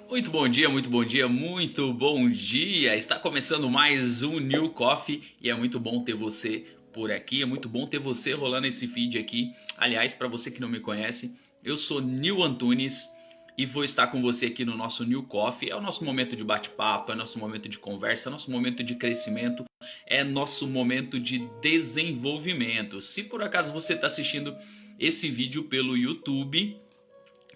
Muito bom dia, muito bom dia, muito bom dia! Está começando mais um New Coffee e é muito bom ter você por aqui, é muito bom ter você rolando esse feed aqui. Aliás, para você que não me conhece, eu sou Nil Antunes e vou estar com você aqui no nosso New Coffee. É o nosso momento de bate-papo, é o nosso momento de conversa, é o nosso momento de crescimento, é nosso momento de desenvolvimento. Se por acaso você está assistindo esse vídeo pelo YouTube,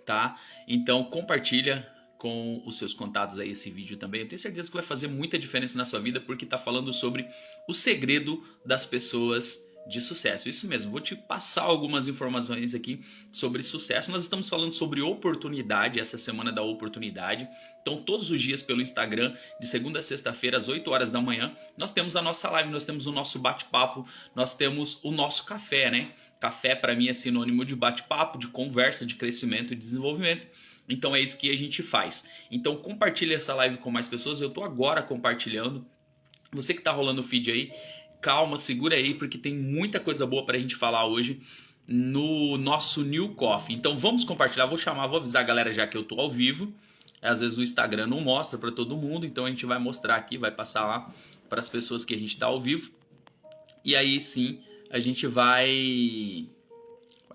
tá? Então compartilha com os seus contatos aí esse vídeo também. Eu tenho certeza que vai fazer muita diferença na sua vida porque está falando sobre o segredo das pessoas de sucesso. Isso mesmo, vou te passar algumas informações aqui sobre sucesso. Nós estamos falando sobre oportunidade, essa semana da oportunidade. Então, todos os dias pelo Instagram, de segunda a sexta-feira, às 8 horas da manhã, nós temos a nossa live, nós temos o nosso bate-papo, nós temos o nosso café, né? Café para mim é sinônimo de bate-papo, de conversa, de crescimento e desenvolvimento. Então é isso que a gente faz. Então compartilha essa live com mais pessoas. Eu estou agora compartilhando. Você que está rolando o feed aí, calma, segura aí, porque tem muita coisa boa para a gente falar hoje no nosso New Coffee. Então vamos compartilhar, vou avisar a galera já que eu estou ao vivo. Às vezes o Instagram não mostra para todo mundo, então a gente vai mostrar aqui, vai passar lá para as pessoas que a gente está ao vivo. E aí sim a gente vai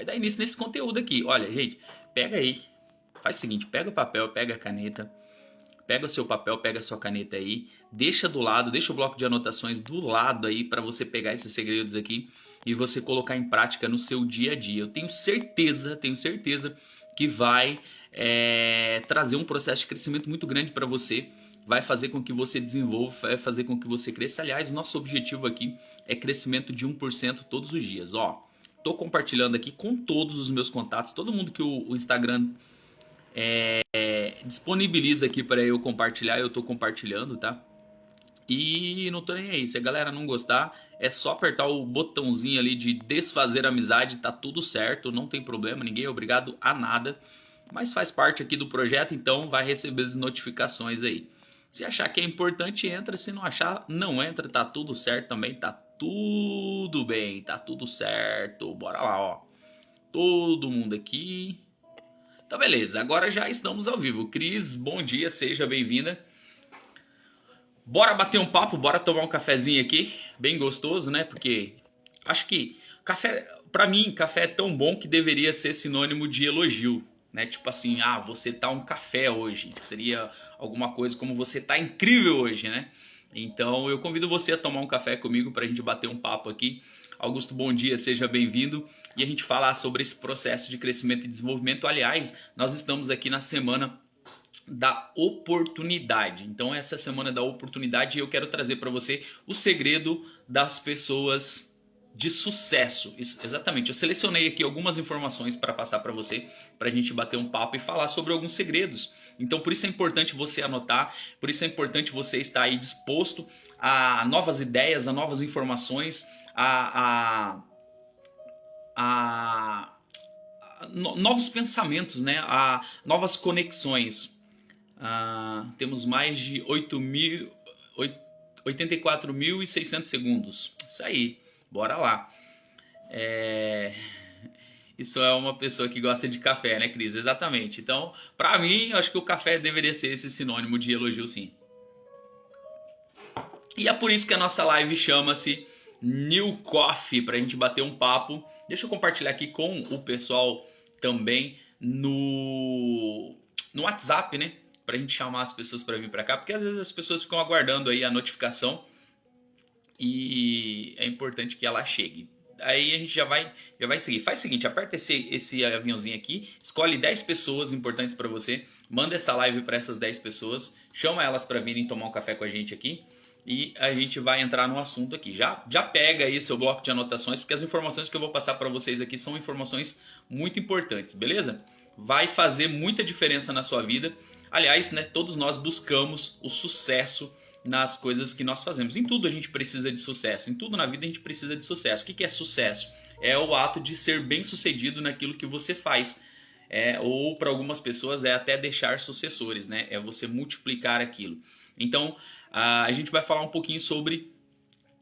dar início nesse conteúdo aqui. Olha, gente, pega aí. Faz o seguinte, pega o papel, pega a caneta, pega o seu papel, pega a sua caneta aí, deixa do lado, deixa o bloco de anotações do lado aí para você pegar esses segredos aqui e você colocar em prática no seu dia a dia. Eu tenho certeza que vai trazer um processo de crescimento muito grande para você, vai fazer com que você desenvolva, vai fazer com que você cresça. Aliás, nosso objetivo aqui é crescimento de 1% todos os dias. Ó, tô compartilhando aqui com todos os meus contatos, todo mundo que o Instagram disponibiliza aqui para eu compartilhar, eu tô compartilhando, tá? E não tô nem aí, se a galera não gostar, é só apertar o botãozinho ali de desfazer amizade, tá tudo certo, não tem problema, ninguém é obrigado a nada, mas faz parte aqui do projeto, então vai receber as notificações aí. Se achar que é importante, entra, se não achar, não entra, tá tudo certo também, tá tudo bem, tá tudo certo. Bora lá, ó. Todo mundo aqui. Então beleza, agora já estamos ao vivo. Cris, bom dia, seja bem-vinda. Bora bater um papo, bora tomar um cafezinho aqui, bem gostoso, né? Porque acho que café, pra mim, café é tão bom que deveria ser sinônimo de elogio, né? Tipo assim, ah, você tá um café hoje. Seria alguma coisa como você tá incrível hoje, né? Então eu convido você a tomar um café comigo pra gente bater um papo aqui. Augusto, bom dia, seja bem-vindo. E a gente falar sobre esse processo de crescimento e desenvolvimento. Aliás, nós estamos aqui na semana da oportunidade. Então essa semana da oportunidade eu quero trazer para você o segredo das pessoas de sucesso. Isso, exatamente. Eu selecionei aqui algumas informações para passar para você, para a gente bater um papo e falar sobre alguns segredos. Então por isso é importante você anotar, por isso é importante você estar aí disposto a novas ideias, a novas informações, novos pensamentos, né? A novas conexões. Temos mais de 84.600 segundos. Isso aí, bora lá. Isso é uma pessoa que gosta de café, né, Cris? Exatamente. Então, pra mim, eu acho que o café deveria ser esse sinônimo de elogio, sim. E é por isso que a nossa live chama-se New Coffee, pra gente bater um papo. Deixa eu compartilhar aqui com o pessoal também no WhatsApp, né? Pra gente chamar as pessoas para vir para cá, porque às vezes as pessoas ficam aguardando aí a notificação e é importante que ela chegue. Aí a gente já vai seguir. Faz o seguinte, aperta esse aviãozinho aqui, escolhe 10 pessoas importantes para você, manda essa live para essas 10 pessoas, chama elas para virem tomar um café com a gente aqui e a gente vai entrar no assunto aqui. Já pega aí seu bloco de anotações, porque as informações que eu vou passar para vocês aqui são informações muito importantes, beleza? Vai fazer muita diferença na sua vida. Aliás, né, todos nós buscamos o sucesso nas coisas que nós fazemos. Em tudo a gente precisa de sucesso. Em tudo na vida a gente precisa de sucesso. O que é sucesso? É o ato de ser bem sucedido naquilo que você faz. Ou para algumas pessoas é até deixar sucessores, né? É você multiplicar aquilo. Então a gente vai falar um pouquinho sobre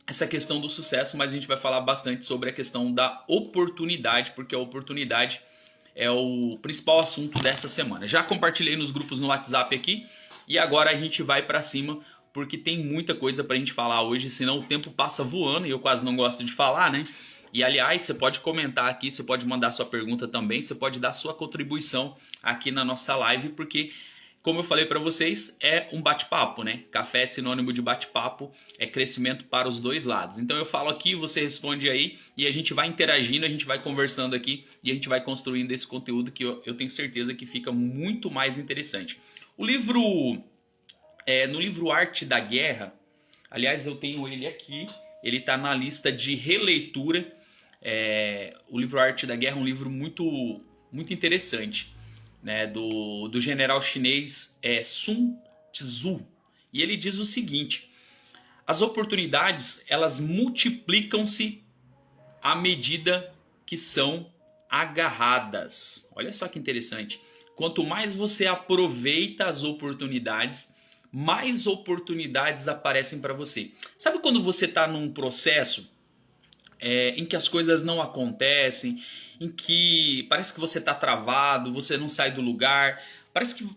essa questão do sucesso, mas a gente vai falar bastante sobre a questão da oportunidade, porque a oportunidade é o principal assunto dessa semana. Já compartilhei nos grupos no WhatsApp aqui e agora a gente vai para cima porque tem muita coisa pra gente falar hoje, senão o tempo passa voando e eu quase não gosto de falar, né? E aliás, você pode comentar aqui, você pode mandar sua pergunta também, você pode dar sua contribuição aqui na nossa live, porque, como eu falei para vocês, é um bate-papo, né? Café é sinônimo de bate-papo, é crescimento para os dois lados. Então eu falo aqui, você responde aí e a gente vai interagindo, a gente vai conversando aqui e a gente vai construindo esse conteúdo que eu tenho certeza que fica muito mais interessante. O livro, no livro Arte da Guerra, aliás, eu tenho ele aqui, ele está na lista de releitura. O livro Arte da Guerra é um livro muito, muito interessante, né, do general chinês Sun Tzu. E ele diz o seguinte: as oportunidades, elas multiplicam-se à medida que são agarradas. Olha só que interessante. Quanto mais você aproveita as oportunidades, mais oportunidades aparecem para você. Sabe quando você está num processo em que as coisas não acontecem, em que parece que você está travado, você não sai do lugar, parece que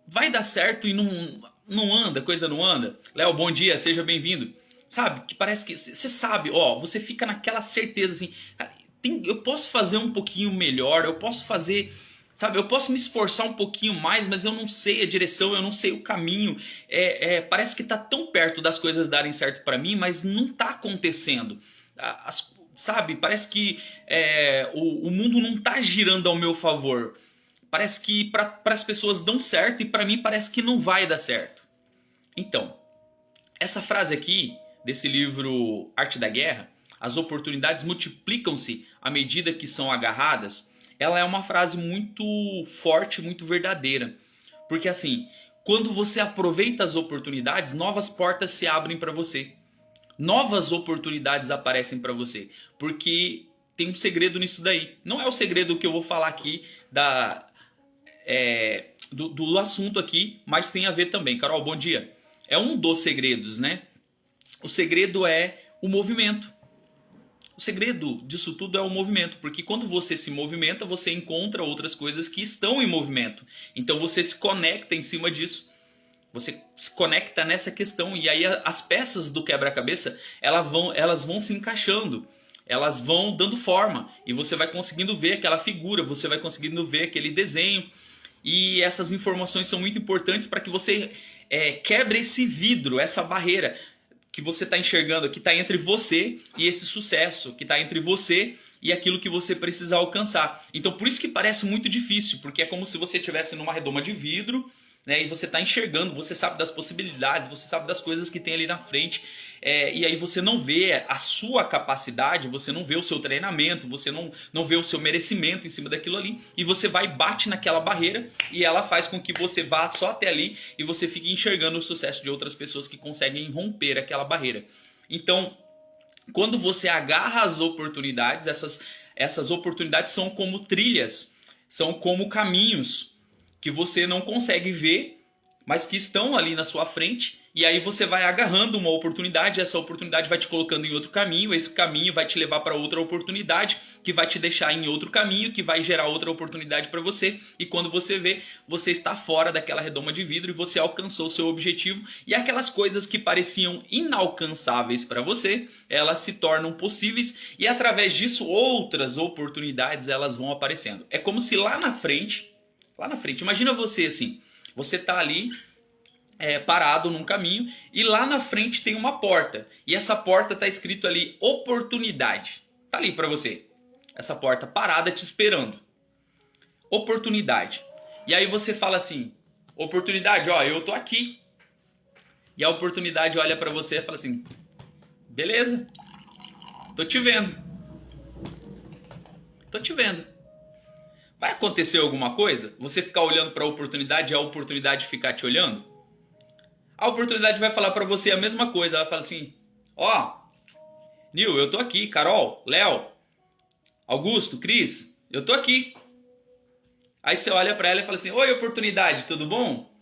vai dar certo e não anda, a coisa não anda? Léo, bom dia, seja bem-vindo. Sabe, que parece que você sabe, você fica naquela certeza assim, eu posso fazer um pouquinho melhor, eu posso fazer, sabe, eu posso me esforçar um pouquinho mais, mas eu não sei a direção, eu não sei o caminho. Parece que está tão perto das coisas darem certo para mim, mas não está acontecendo. Sabe, parece que o mundo não está girando ao meu favor. Parece que para as pessoas dão certo e para mim parece que não vai dar certo. Então, essa frase aqui desse livro Arte da Guerra, as oportunidades multiplicam-se à medida que são agarradas, ela é uma frase muito forte, muito verdadeira. Porque assim, quando você aproveita as oportunidades, novas portas se abrem para você. Novas oportunidades aparecem para você, porque tem um segredo nisso daí. Não é o segredo que eu vou falar aqui do assunto aqui, mas tem a ver também. Carol, bom dia. É um dos segredos, né? O segredo é o movimento. O segredo disso tudo é o movimento, porque quando você se movimenta, você encontra outras coisas que estão em movimento. Então você se conecta em cima disso. Você se conecta nessa questão e aí as peças do quebra-cabeça elas vão se encaixando, elas vão dando forma e você vai conseguindo ver aquela figura, você vai conseguindo ver aquele desenho e essas informações são muito importantes para que você quebre esse vidro, essa barreira que você está enxergando, que está entre você e esse sucesso, que está entre você e aquilo que você precisa alcançar. Então por isso que parece muito difícil, porque é como se você estivesse numa redoma de vidro, né, e você está enxergando, você sabe das possibilidades, você sabe das coisas que tem ali na frente, e aí você não vê a sua capacidade, você não vê o seu treinamento, você não vê o seu merecimento em cima daquilo ali, e você vai e bate naquela barreira e ela faz com que você vá só até ali e você fique enxergando o sucesso de outras pessoas que conseguem romper aquela barreira. Então, quando você agarra as oportunidades, essas oportunidades são como trilhas, são como caminhos que você não consegue ver, mas que estão ali na sua frente. E aí você vai agarrando uma oportunidade, essa oportunidade vai te colocando em outro caminho, esse caminho vai te levar para outra oportunidade, que vai te deixar em outro caminho, que vai gerar outra oportunidade para você. E quando você vê, você está fora daquela redoma de vidro e você alcançou o seu objetivo. E aquelas coisas que pareciam inalcançáveis para você, elas se tornam possíveis e através disso outras oportunidades elas vão aparecendo. É como se lá na frente, imagina você assim, você está ali parado num caminho e lá na frente tem uma porta e essa porta está escrito ali oportunidade, tá ali para você, essa porta parada te esperando, oportunidade. E aí você fala assim, oportunidade, eu tô aqui. E a oportunidade olha para você e fala assim, beleza, tô te vendo. Vai acontecer alguma coisa? Você ficar olhando para a oportunidade e a oportunidade ficar te olhando? A oportunidade vai falar para você a mesma coisa. Ela fala assim, Nil, eu tô aqui. Carol, Léo, Augusto, Cris, eu tô aqui. Aí você olha para ela e fala assim, oi oportunidade, tudo bom?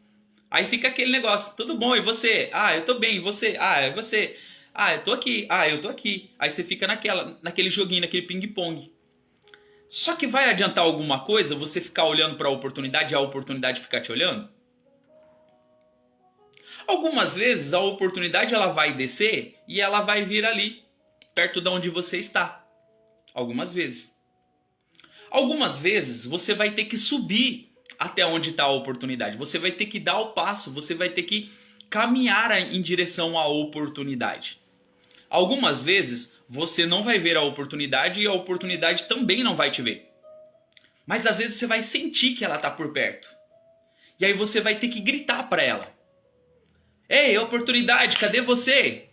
Aí fica aquele negócio, tudo bom, e você? Eu tô bem, e você? É você? Eu tô aqui, eu tô aqui. Aí você fica naquele joguinho, naquele ping-pong. Só que vai adiantar alguma coisa você ficar olhando para a oportunidade e a oportunidade ficar te olhando? Algumas vezes a oportunidade ela vai descer e ela vai vir ali, perto de onde você está. Algumas vezes. Algumas vezes você vai ter que subir até onde está a oportunidade. Você vai ter que dar o passo, você vai ter que caminhar em direção à oportunidade. Algumas vezes você não vai ver a oportunidade e a oportunidade também não vai te ver. Mas às vezes você vai sentir que ela está por perto. E aí você vai ter que gritar para ela. Ei, oportunidade, cadê você?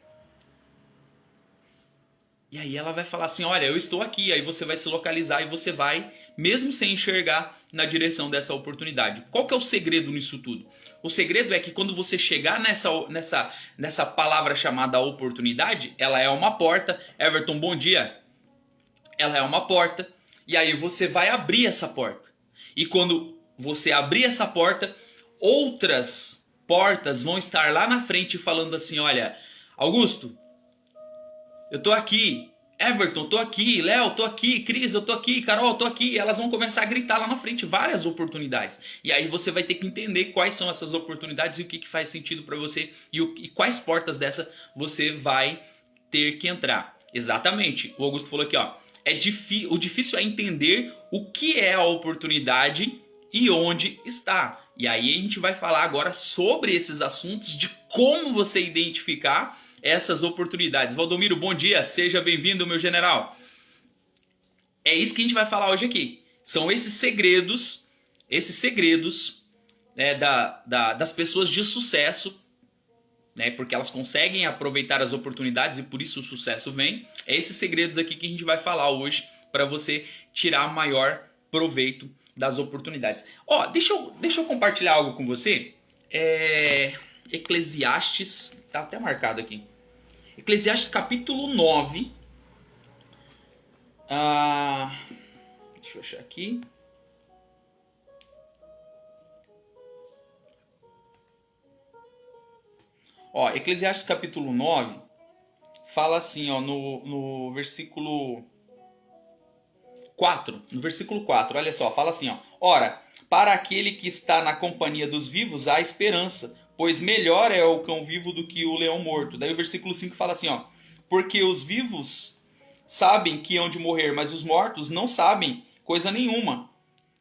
E aí ela vai falar assim, olha, eu estou aqui. Aí você vai se localizar e você vai, mesmo sem enxergar, na direção dessa oportunidade. Qual que é o segredo nisso tudo? O segredo é que quando você chegar nessa palavra chamada oportunidade, ela é uma porta. Everton, bom dia. Ela é uma porta. E aí você vai abrir essa porta. E quando você abrir essa porta, outras portas vão estar lá na frente falando assim, olha, Augusto, eu tô aqui, Everton, tô aqui, Léo, tô aqui, Cris, eu tô aqui, Carol, tô aqui. Elas vão começar a gritar lá na frente várias oportunidades. E aí você vai ter que entender quais são essas oportunidades e o que faz sentido para você e quais portas dessa você vai ter que entrar. Exatamente. O Augusto falou aqui, ó. O difícil é entender o que é a oportunidade e onde está. E aí a gente vai falar agora sobre esses assuntos de como você identificar essas oportunidades. Valdomiro, bom dia, seja bem-vindo, meu general. É isso que a gente vai falar hoje aqui. São esses segredos né, das pessoas de sucesso, né, porque elas conseguem aproveitar as oportunidades e por isso o sucesso vem. É esses segredos aqui que a gente vai falar hoje para você tirar maior proveito das oportunidades. Ó, deixa eu compartilhar algo com você. Eclesiastes, tá até marcado aqui. Eclesiastes capítulo 9. Deixa eu achar aqui. Ó, Eclesiastes capítulo 9 fala assim, ó, no versículo 4. No versículo 4, olha só, fala assim, ó. Ora, para aquele que está na companhia dos vivos há esperança, pois melhor é o cão vivo do que o leão morto. Daí o versículo 5 fala assim, ó. Porque os vivos sabem que hão de morrer, mas os mortos não sabem coisa nenhuma.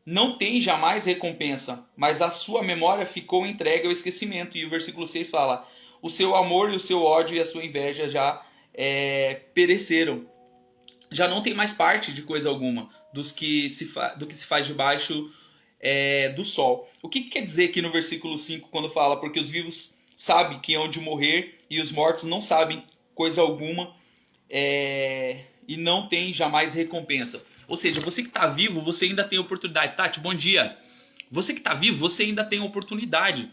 Não tem jamais recompensa, mas a sua memória ficou entregue ao esquecimento. E o versículo 6 fala, o seu amor e o seu ódio e a sua inveja já pereceram. Já não tem mais parte de coisa alguma do que se faz debaixo do sol. O que quer dizer aqui no versículo 5 quando fala porque os vivos sabem que hão de morrer e os mortos não sabem coisa alguma e não tem jamais recompensa. Ou seja, você que está vivo, você ainda tem oportunidade. Tati, bom dia. Você que está vivo, você ainda tem oportunidade.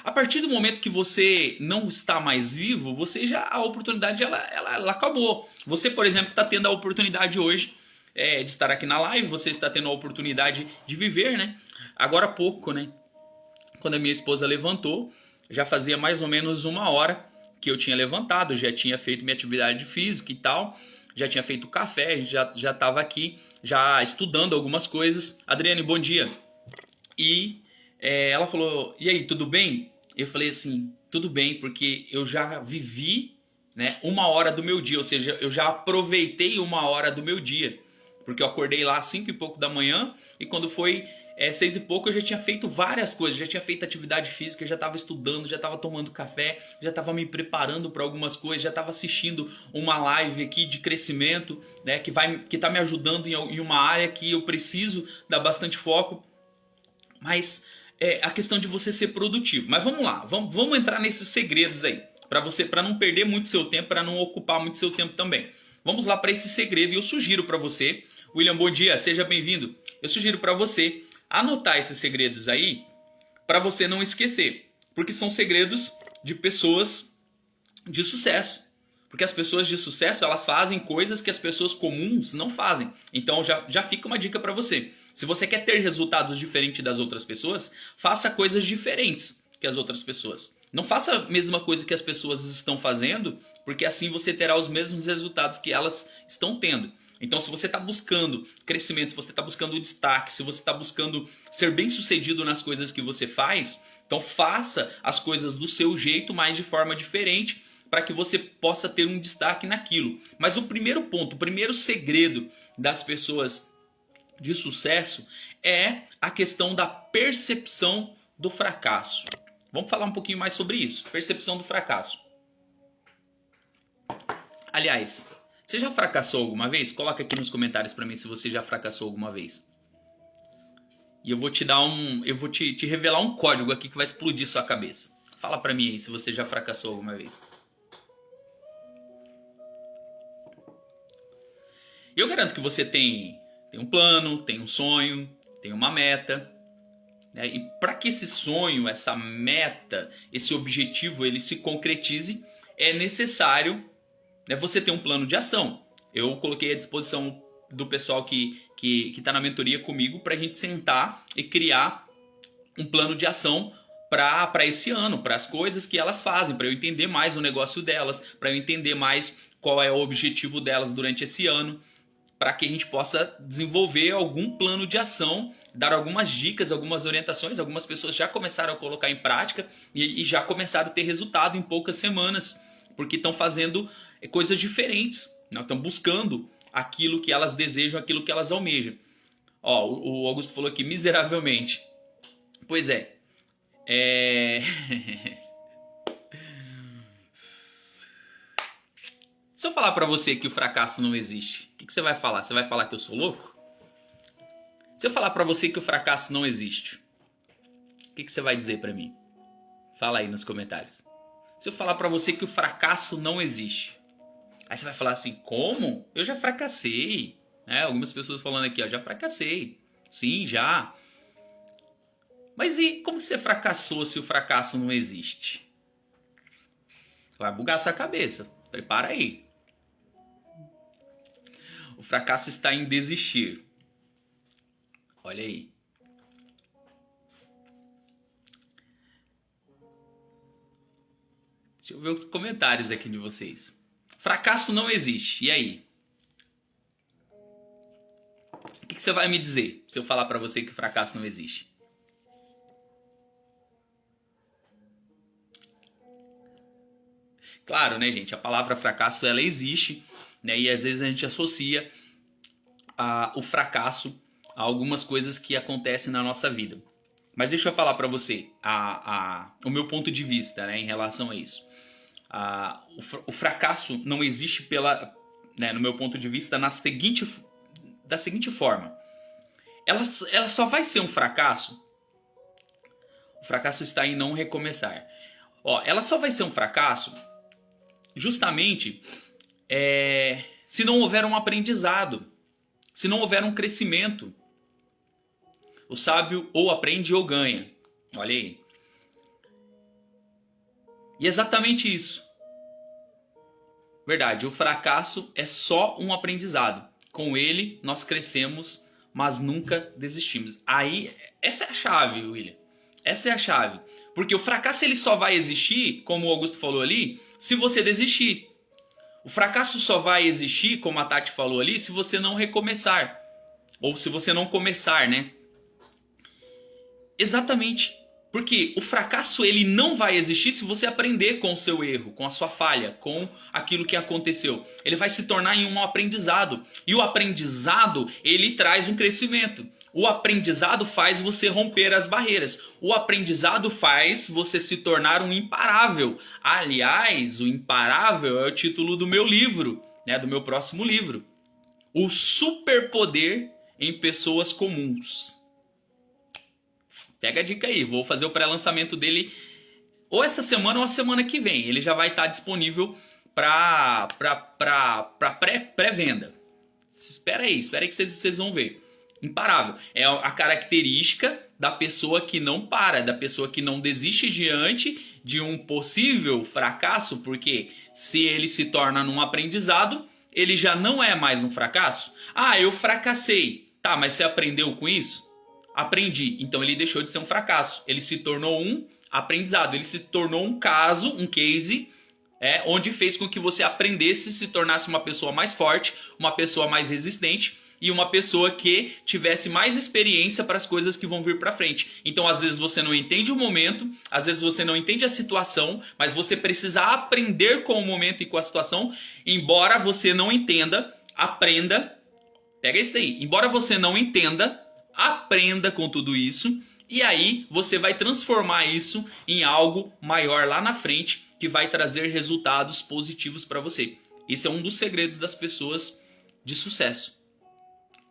A partir do momento que você não está mais vivo, a oportunidade ela acabou. Você, por exemplo, está tendo a oportunidade hoje de estar aqui na live, você está tendo a oportunidade de viver, né? Agora há pouco, né? Quando a minha esposa levantou, já fazia mais ou menos 1 hora que eu tinha levantado, já tinha feito minha atividade física e tal, já tinha feito café, já estava aqui, já estudando algumas coisas. Adriane, bom dia. E ela falou, e aí, tudo bem? Eu falei assim, tudo bem, porque eu já vivi, né, 1 hora do meu dia, ou seja, eu já aproveitei 1 hora do meu dia, porque eu acordei lá às 5 e pouco da manhã e quando foi 6 e pouco eu já tinha feito várias coisas, já tinha feito atividade física, já estava estudando, já estava tomando café, já estava me preparando para algumas coisas, já estava assistindo uma live aqui de crescimento, né, que está me ajudando em uma área que eu preciso dar bastante foco, mas a questão de você ser produtivo. Mas vamos lá, vamos entrar nesses segredos aí, para não perder muito seu tempo, para não ocupar muito seu tempo também. Vamos lá para esse segredo e eu sugiro para você, William, bom dia, seja bem-vindo. Eu sugiro para você anotar esses segredos aí, para você não esquecer, porque são segredos de pessoas de sucesso. Porque as pessoas de sucesso, elas fazem coisas que as pessoas comuns não fazem. Então já fica uma dica para você. Se você quer ter resultados diferentes das outras pessoas, faça coisas diferentes que as outras pessoas. Não faça a mesma coisa que as pessoas estão fazendo, porque assim você terá os mesmos resultados que elas estão tendo. Então, se você está buscando crescimento, se você está buscando destaque, se você está buscando ser bem sucedido nas coisas que você faz, então faça as coisas do seu jeito, mas de forma diferente, para que você possa ter um destaque naquilo. Mas o primeiro ponto, o primeiro segredo das pessoas de sucesso é a questão da percepção do fracasso. Vamos falar um pouquinho mais sobre isso. Percepção do fracasso. Aliás, você já fracassou alguma vez? Coloca aqui nos comentários para mim se você já fracassou alguma vez. E eu vou te dar te revelar um código aqui que vai explodir sua cabeça. Fala para mim aí se você já fracassou alguma vez. Eu garanto que você tem um plano, tem um sonho, tem uma meta. Né? E para que esse sonho, essa meta, esse objetivo ele se concretize, é necessário, né, você ter um plano de ação. Eu coloquei à disposição do pessoal que está na mentoria comigo para a gente sentar e criar um plano de ação para esse ano, para as coisas que elas fazem, para eu entender mais o negócio delas, para eu entender mais qual é o objetivo delas durante esse ano, para que a gente possa desenvolver algum plano de ação, dar algumas dicas, algumas orientações. Algumas pessoas já começaram a colocar em prática e já começaram a ter resultado em poucas semanas, porque estão fazendo coisas diferentes, né? Estão buscando aquilo que elas desejam, aquilo que elas almejam. Ó, o Augusto falou aqui, miseravelmente. Pois é. Se eu falar pra você que o fracasso não existe, o que você vai falar? Você vai falar que eu sou louco? Se eu falar pra você que o fracasso não existe, o que você vai dizer pra mim? Fala aí nos comentários. Se eu falar pra você que o fracasso não existe, aí você vai falar assim, como? Eu já fracassei. Algumas pessoas falando aqui, ó, já fracassei. Sim, já. Mas e como você fracassou se o fracasso não existe? Vai bugar sua cabeça. Prepara aí. O fracasso está em desistir. Olha aí. Deixa eu ver os comentários aqui de vocês. Fracasso não existe. E aí? O que você vai me dizer se eu falar para você que o fracasso não existe? Claro, né, gente? A palavra fracasso, ela existe, né? E às vezes a gente associa o fracasso a algumas coisas que acontecem na nossa vida. Mas deixa eu falar para você o meu ponto de vista, né, em relação a isso. O fracasso não existe no meu ponto de vista, da seguinte forma. Ela só vai ser um fracasso. O fracasso está em não recomeçar. Ela só vai ser um fracasso justamente se não houver um aprendizado, se não houver um crescimento. O sábio ou aprende ou ganha. Olha aí. E é exatamente isso. Verdade, o fracasso é só um aprendizado. Com ele nós crescemos, mas nunca desistimos. Aí, essa é a chave, William. Essa é a chave. Porque o fracasso ele só vai existir, como o Augusto falou ali, se você desistir. O fracasso só vai existir, como a Tati falou ali, se você não recomeçar. Ou se você não começar, né? Exatamente. Porque o fracasso ele não vai existir se você aprender com o seu erro, com a sua falha, com aquilo que aconteceu. Ele vai se tornar em um aprendizado. E o aprendizado, ele traz um crescimento. O aprendizado faz você romper as barreiras. O aprendizado faz você se tornar um imparável. Aliás, o imparável é o título do meu livro, né, do meu próximo livro. O superpoder em pessoas comuns. Pega a dica aí, vou fazer o pré-lançamento dele ou essa semana ou a semana que vem. Ele já vai estar disponível para pré-venda. Espera aí que vocês vão ver. Imparável. É a característica da pessoa que não para, da pessoa que não desiste diante de um possível fracasso, porque se ele se torna num aprendizado, ele já não é mais um fracasso. Eu fracassei. Tá, mas você aprendeu com isso? Aprendi. Então ele deixou de ser um fracasso. Ele se tornou um aprendizado. Ele se tornou um caso, um case onde fez com que você aprendesse e se tornasse uma pessoa mais forte, uma pessoa mais resistente e uma pessoa que tivesse mais experiência para as coisas que vão vir para frente. Então, às vezes você não entende o momento, às vezes você não entende a situação, mas você precisa aprender com o momento e com a situação. Embora você não entenda, aprenda. Pega isso daí. Embora você não entenda, aprenda com tudo isso. E aí você vai transformar isso em algo maior lá na frente, que vai trazer resultados positivos para você. Esse é um dos segredos das pessoas de sucesso.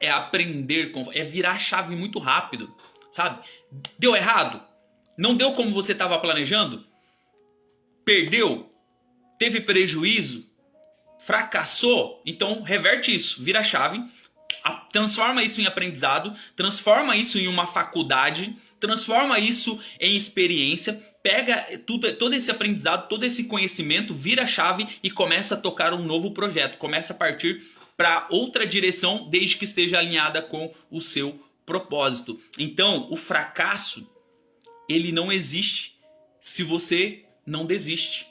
É aprender, é virar a chave muito rápido, sabe? Deu errado? Não deu como você estava planejando? Perdeu? Teve prejuízo? Fracassou? Então reverte isso, vira a chave, transforma isso em aprendizado, transforma isso em uma faculdade, transforma isso em experiência, pega todo esse aprendizado, todo esse conhecimento, vira a chave e começa a tocar um novo projeto, começa a partir para outra direção, desde que esteja alinhada com o seu propósito. Então, o fracasso, ele não existe se você não desiste.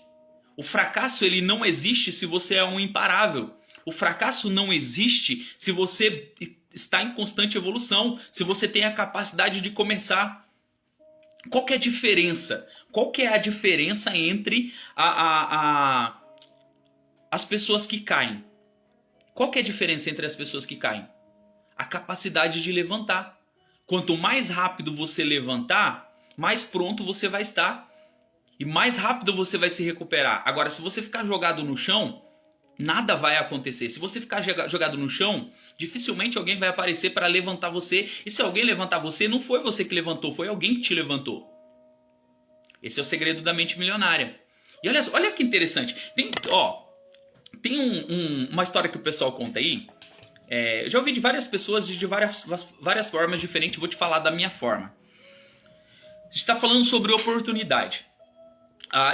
O fracasso, ele não existe se você é um imparável. O fracasso não existe se você está em constante evolução, se você tem a capacidade de começar. Qual que é a diferença? Qual que é a diferença entre as pessoas que caem? Qual que é a diferença entre as pessoas que caem? A capacidade de levantar. Quanto mais rápido você levantar, mais pronto você vai estar. E mais rápido você vai se recuperar. Agora, se você ficar jogado no chão, nada vai acontecer. Se você ficar jogado no chão, dificilmente alguém vai aparecer para levantar você. E se alguém levantar você, não foi você que levantou, foi alguém que te levantou. Esse é o segredo da mente milionária. E olha que interessante. Tem uma história que o pessoal conta aí. Eu já ouvi de várias pessoas de várias formas diferentes. Vou te falar da minha forma. A gente está falando sobre oportunidade.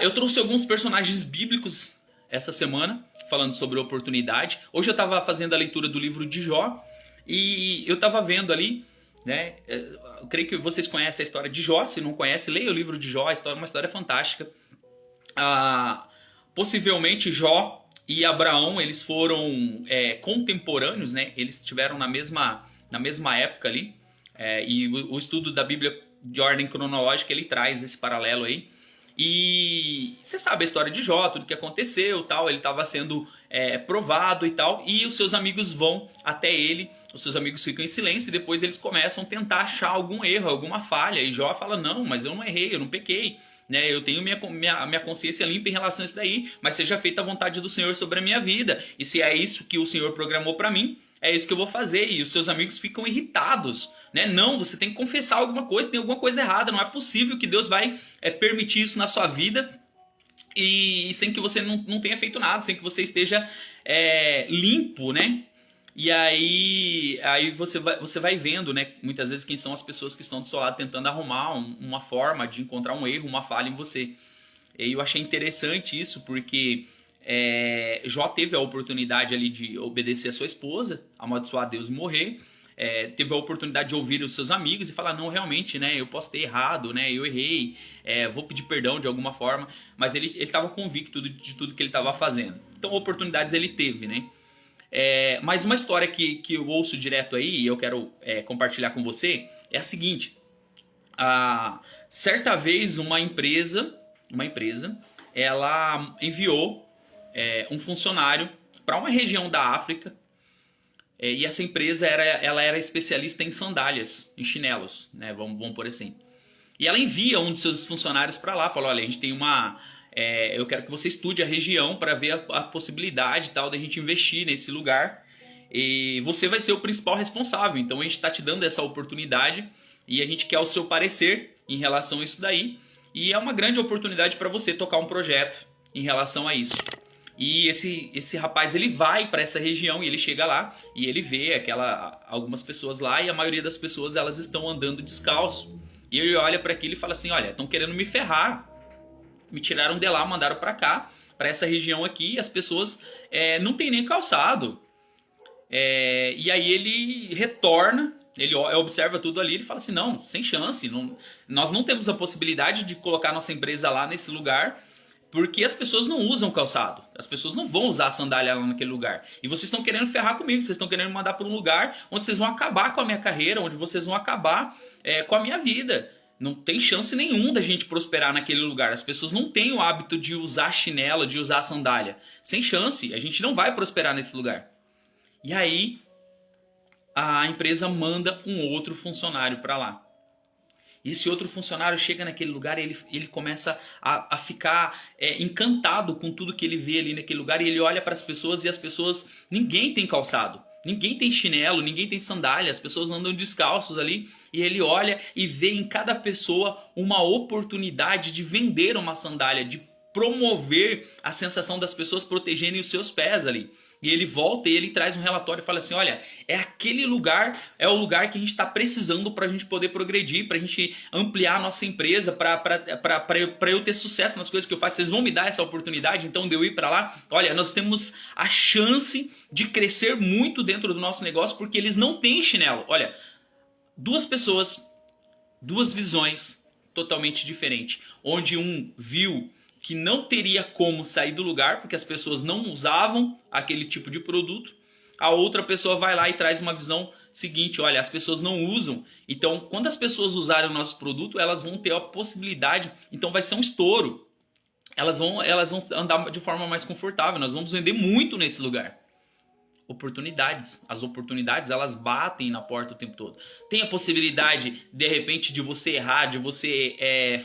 Eu trouxe alguns personagens bíblicos essa semana, falando sobre oportunidade. Hoje eu estava fazendo a leitura do livro de Jó. E eu estava vendo ali, né? Eu creio que vocês conhecem a história de Jó. Se não conhece, leia o livro de Jó. Uma história fantástica. Possivelmente Jó e Abraão, eles foram contemporâneos, né? Eles estiveram na mesma época ali. E o estudo da Bíblia de ordem cronológica, ele traz esse paralelo aí. E você sabe a história de Jó, tudo que aconteceu, tal. Ele estava sendo provado e tal. E os seus amigos vão até ele. Os seus amigos ficam em silêncio e depois eles começam a tentar achar algum erro, alguma falha. E Jó fala, não, mas eu não errei, eu não pequei. Né, eu tenho minha consciência limpa em relação a isso daí, mas seja feita a vontade do Senhor sobre a minha vida. E se é isso que o Senhor programou para mim, é isso que eu vou fazer. E os seus amigos ficam irritados. Né? Não, você tem que confessar alguma coisa, tem alguma coisa errada. Não é possível que Deus vai permitir isso na sua vida e sem que você não tenha feito nada, sem que você esteja limpo, né? E aí você vai vendo, né, muitas vezes quem são as pessoas que estão do seu lado tentando arrumar uma forma de encontrar um erro, uma falha em você. E eu achei interessante isso porque Jó teve a oportunidade ali de obedecer a sua esposa, amaldiçoar Deus e morrer. Teve a oportunidade de ouvir os seus amigos e falar, não, realmente, né, eu posso ter errado, né, eu errei, vou pedir perdão de alguma forma, mas ele estava convicto de tudo que ele estava fazendo. Então oportunidades ele teve, né? Mas uma história que eu ouço direto aí e eu quero compartilhar com você é a seguinte. Certa vez uma empresa ela enviou um funcionário para uma região da África e essa empresa ela era especialista em sandálias, em chinelos, né? Vamos por assim. E ela envia um de seus funcionários para lá, fala, olha, a gente tem eu quero que você estude a região para ver a possibilidade tal da gente investir nesse lugar e você vai ser o principal responsável. Então a gente está te dando essa oportunidade e a gente quer o seu parecer em relação a isso daí. E é uma grande oportunidade para você tocar um projeto em relação a isso. E esse rapaz ele vai para essa região e ele chega lá e ele vê algumas pessoas lá e a maioria das pessoas elas estão andando descalço. E ele olha para aquilo e fala assim, olha, estão querendo me ferrar. Me tiraram de lá, mandaram para cá, para essa região aqui, e as pessoas não tem nem calçado. E aí ele retorna, ele observa tudo ali, ele fala assim, não, sem chance, nós não temos a possibilidade de colocar nossa empresa lá nesse lugar, Porque as pessoas não usam calçado. As pessoas não vão usar sandália lá naquele lugar. E vocês estão querendo ferrar comigo. Vocês estão querendo me mandar para um lugar onde vocês vão acabar com a minha carreira, onde vocês vão acabar com a minha vida. Não tem chance nenhuma da gente prosperar naquele lugar. As pessoas não têm o hábito de usar chinelo, de usar sandália. Sem chance. A gente não vai prosperar nesse lugar. E aí, a empresa manda um outro funcionário para lá. E esse outro funcionário chega naquele lugar e ele começa a ficar encantado com tudo que ele vê ali naquele lugar. E ele olha para as pessoas e as pessoas... Ninguém tem calçado, ninguém tem chinelo, ninguém tem sandália. As pessoas andam descalços ali. E ele olha e vê em cada pessoa uma oportunidade de vender uma sandália, de promover a sensação das pessoas protegerem os seus pés ali. E ele volta e ele traz um relatório e fala assim, olha, é aquele lugar, é o lugar que a gente está precisando para a gente poder progredir, para a gente ampliar a nossa empresa, para eu ter sucesso nas coisas que eu faço. Vocês vão me dar essa oportunidade, então, de eu ir para lá? Olha, nós temos a chance de crescer muito dentro do nosso negócio porque eles não têm chinelo. Olha, duas pessoas, duas visões totalmente diferentes, onde um viu que não teria como sair do lugar, porque as pessoas não usavam aquele tipo de produto. A outra pessoa vai lá e traz uma visão seguinte, olha, as pessoas não usam. Então, quando as pessoas usarem o nosso produto, elas vão ter a possibilidade, então vai ser um estouro. Elas vão andar de forma mais confortável, nós vamos vender muito nesse lugar. Oportunidades. As oportunidades, elas batem na porta o tempo todo. Tem a possibilidade, de repente, de você errar, de você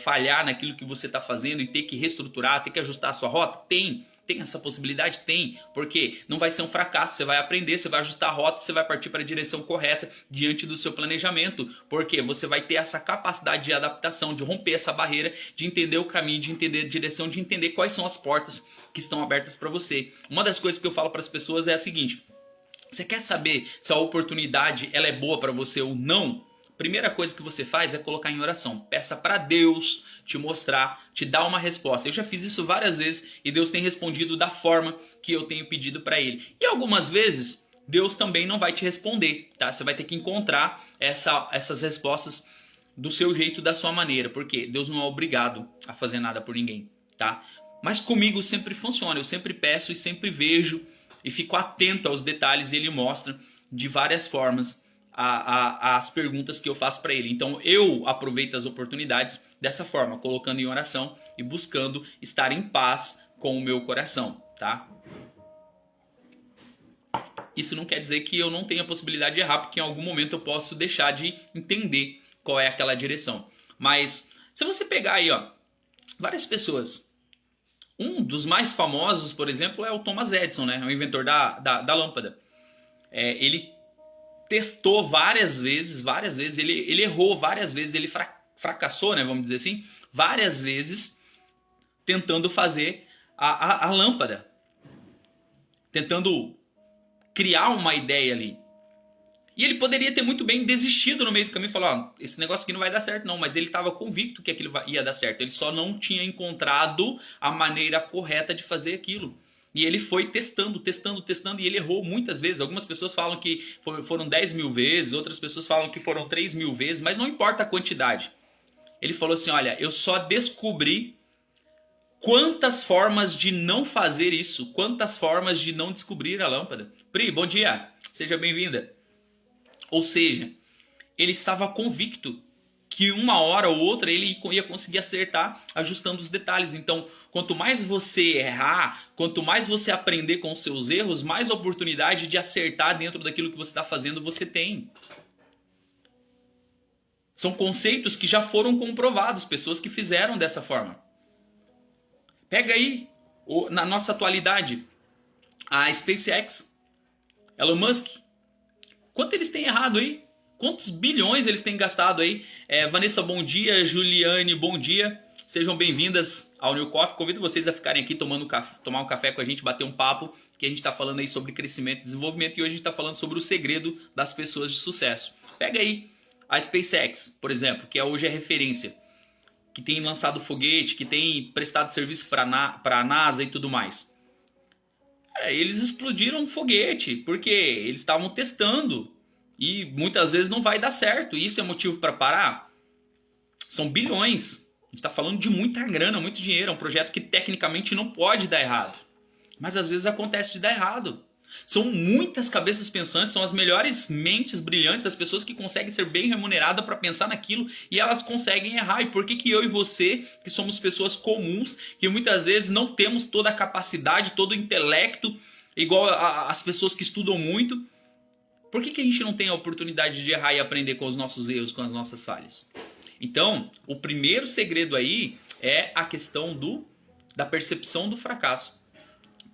falhar naquilo que você está fazendo e ter que reestruturar, ter que ajustar a sua rota? Tem. Tem essa possibilidade? Tem. Porque não vai ser um fracasso. Você vai aprender, você vai ajustar a rota, você vai partir para a direção correta diante do seu planejamento. Porque você vai ter essa capacidade de adaptação, de romper essa barreira, de entender o caminho, de entender a direção, de entender quais são as portas que estão abertas para você. Uma das coisas que eu falo para as pessoas é a seguinte: você quer saber se a oportunidade ela é boa para você ou não? Primeira coisa que você faz é colocar em oração. Peça para Deus te mostrar, te dar uma resposta. Eu já fiz isso várias vezes e Deus tem respondido da forma que eu tenho pedido para Ele. E algumas vezes Deus também não vai te responder, tá? Você vai ter que encontrar essas respostas do seu jeito, da sua maneira, porque Deus não é obrigado a fazer nada por ninguém, tá? Mas comigo sempre funciona. Eu sempre peço e sempre vejo e fico atento aos detalhes e ele mostra de várias formas as perguntas que eu faço para ele. Então eu aproveito as oportunidades dessa forma, colocando em oração e buscando estar em paz com o meu coração, tá? Isso não quer dizer que eu não tenha a possibilidade de errar, porque em algum momento eu posso deixar de entender qual é aquela direção. Mas se você pegar aí, ó, várias pessoas... Um dos mais famosos, por exemplo, é o Thomas Edison, né? O inventor da lâmpada. Ele testou várias vezes, ele errou várias vezes, ele fracassou, né? Vamos dizer assim, várias vezes tentando fazer a lâmpada. Tentando criar uma ideia ali. E ele poderia ter muito bem desistido no meio do caminho e falar, ó, esse negócio aqui não vai dar certo não, mas ele estava convicto que aquilo ia dar certo. Ele só não tinha encontrado a maneira correta de fazer aquilo. E ele foi testando e ele errou muitas vezes. Algumas pessoas falam que foram 10 mil vezes, outras pessoas falam que foram 3 mil vezes, mas não importa a quantidade. Ele falou assim, olha, eu só descobri quantas formas de não fazer isso, quantas formas de não descobrir a lâmpada. Pri, bom dia, seja bem-vinda. Ou seja, ele estava convicto que uma hora ou outra ele ia conseguir acertar ajustando os detalhes. Então, quanto mais você errar, quanto mais você aprender com os seus erros, mais oportunidade de acertar dentro daquilo que você está fazendo você tem. São conceitos que já foram comprovados, pessoas que fizeram dessa forma. Pega aí, na nossa atualidade, a SpaceX, Elon Musk. Quanto eles têm errado aí? Quantos bilhões eles têm gastado aí? Vanessa, bom dia. Juliane, bom dia. Sejam bem-vindas ao New Coffee. Convido vocês a ficarem aqui tomar um café com a gente, bater um papo, que a gente está falando aí sobre crescimento e desenvolvimento e hoje a gente está falando sobre o segredo das pessoas de sucesso. Pega aí a SpaceX, por exemplo, que hoje é referência, que tem lançado foguete, que tem prestado serviço para a NASA e tudo mais. Eles explodiram um foguete porque eles estavam testando e muitas vezes não vai dar certo. E isso é motivo para parar? São bilhões A gente está falando de muita grana, muito dinheiro. É um projeto que tecnicamente não pode dar errado. Mas às vezes acontece de dar errado. São muitas cabeças pensantes, são as melhores mentes brilhantes, as pessoas que conseguem ser bem remuneradas para pensar naquilo e elas conseguem errar. E por que que eu e você, que somos pessoas comuns, que muitas vezes não temos toda a capacidade, todo o intelecto, igual as pessoas que estudam muito, por que que a gente não tem a oportunidade de errar e aprender com os nossos erros, com as nossas falhas? Então, o primeiro segredo aí é a questão da percepção do fracasso.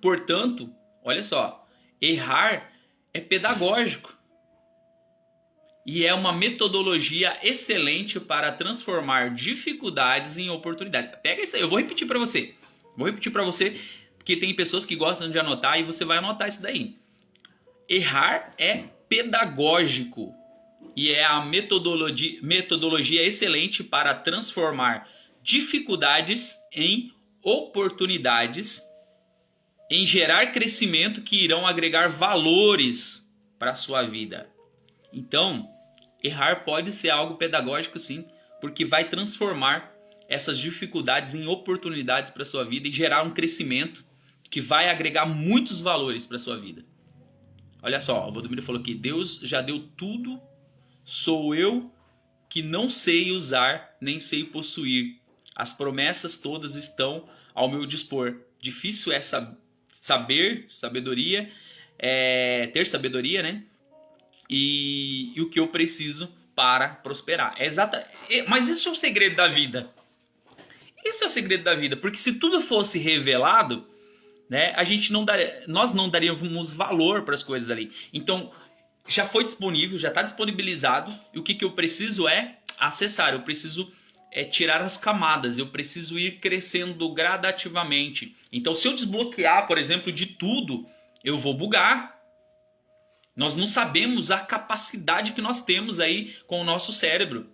Portanto, olha só, errar é pedagógico e é uma metodologia excelente para transformar dificuldades em oportunidades. Pega isso aí, eu vou repetir para você. Porque tem pessoas que gostam de anotar e você vai anotar isso daí. Errar é pedagógico e é a metodologia excelente para transformar dificuldades em oportunidades, em gerar crescimento que irão agregar valores para a sua vida. Então, errar pode ser algo pedagógico sim, porque vai transformar essas dificuldades em oportunidades para a sua vida e gerar um crescimento que vai agregar muitos valores para a sua vida. Olha só, o Valdomiro falou aqui, Deus já deu tudo, sou eu que não sei usar nem sei possuir. As promessas todas estão ao meu dispor. Difícil é ter sabedoria, né? E o que eu preciso para prosperar. Mas isso é o segredo da vida. Esse é o segredo da vida, porque se tudo fosse revelado, né, nós não daríamos valor para as coisas ali. Então, já foi disponível, já está disponibilizado, e o que eu preciso é acessar, eu preciso tirar as camadas, eu preciso ir crescendo gradativamente. Então, se eu desbloquear, por exemplo, de tudo, eu vou bugar. Nós não sabemos a capacidade que nós temos aí com o nosso cérebro.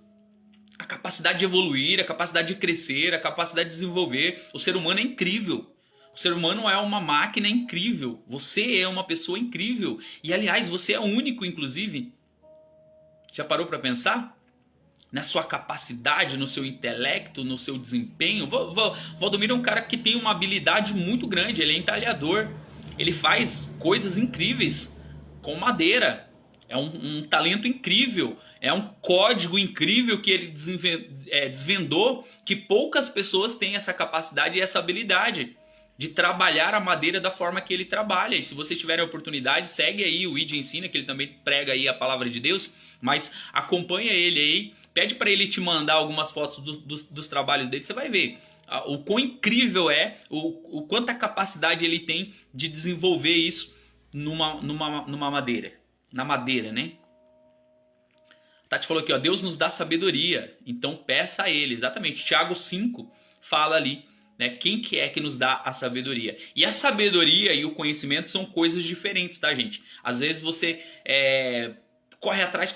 A capacidade de evoluir, a capacidade de crescer, a capacidade de desenvolver. O ser humano é incrível. O ser humano é uma máquina incrível. Você é uma pessoa incrível. E, aliás, você é único, inclusive. Já parou para pensar? Na sua capacidade, no seu intelecto, no seu desempenho. Valdomiro é um cara que tem uma habilidade muito grande. Ele é entalhador. Ele faz coisas incríveis com madeira. É um talento incrível. É um código incrível que ele desvendou, que poucas pessoas têm essa capacidade e essa habilidade de trabalhar a madeira da forma que ele trabalha. E se você tiver a oportunidade, segue aí o ID Ensina, que ele também prega aí a palavra de Deus, mas acompanha ele aí, pede para ele te mandar algumas fotos dos trabalhos dele, você vai ver o quão incrível é, o quanta capacidade ele tem de desenvolver isso numa madeira, na madeira, né? Tati falou aqui, ó, Deus nos dá sabedoria, então peça a ele. Exatamente, Tiago 5 fala ali, né, quem que é que nos dá a sabedoria. E a sabedoria e o conhecimento são coisas diferentes, tá, gente? Às vezes você corre atrás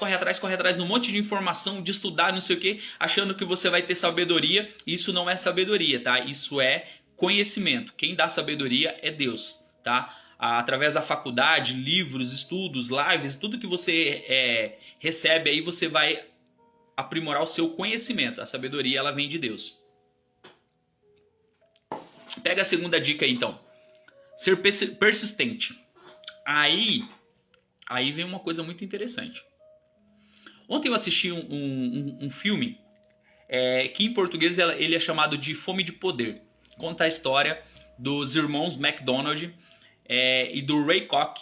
de um monte de informação, de estudar, não sei o que, achando que você vai ter sabedoria. Isso não é sabedoria, tá? Isso é conhecimento. Quem dá sabedoria é Deus, tá? Através da faculdade, livros, estudos, lives, tudo que você recebe aí, você vai aprimorar o seu conhecimento. A sabedoria, ela vem de Deus. Pega a segunda dica aí, então. Ser persistente. Aí vem uma coisa muito interessante. Ontem eu assisti um filme que em português ele é chamado de Fome de Poder. Conta a história dos irmãos McDonald e do Ray Kroc,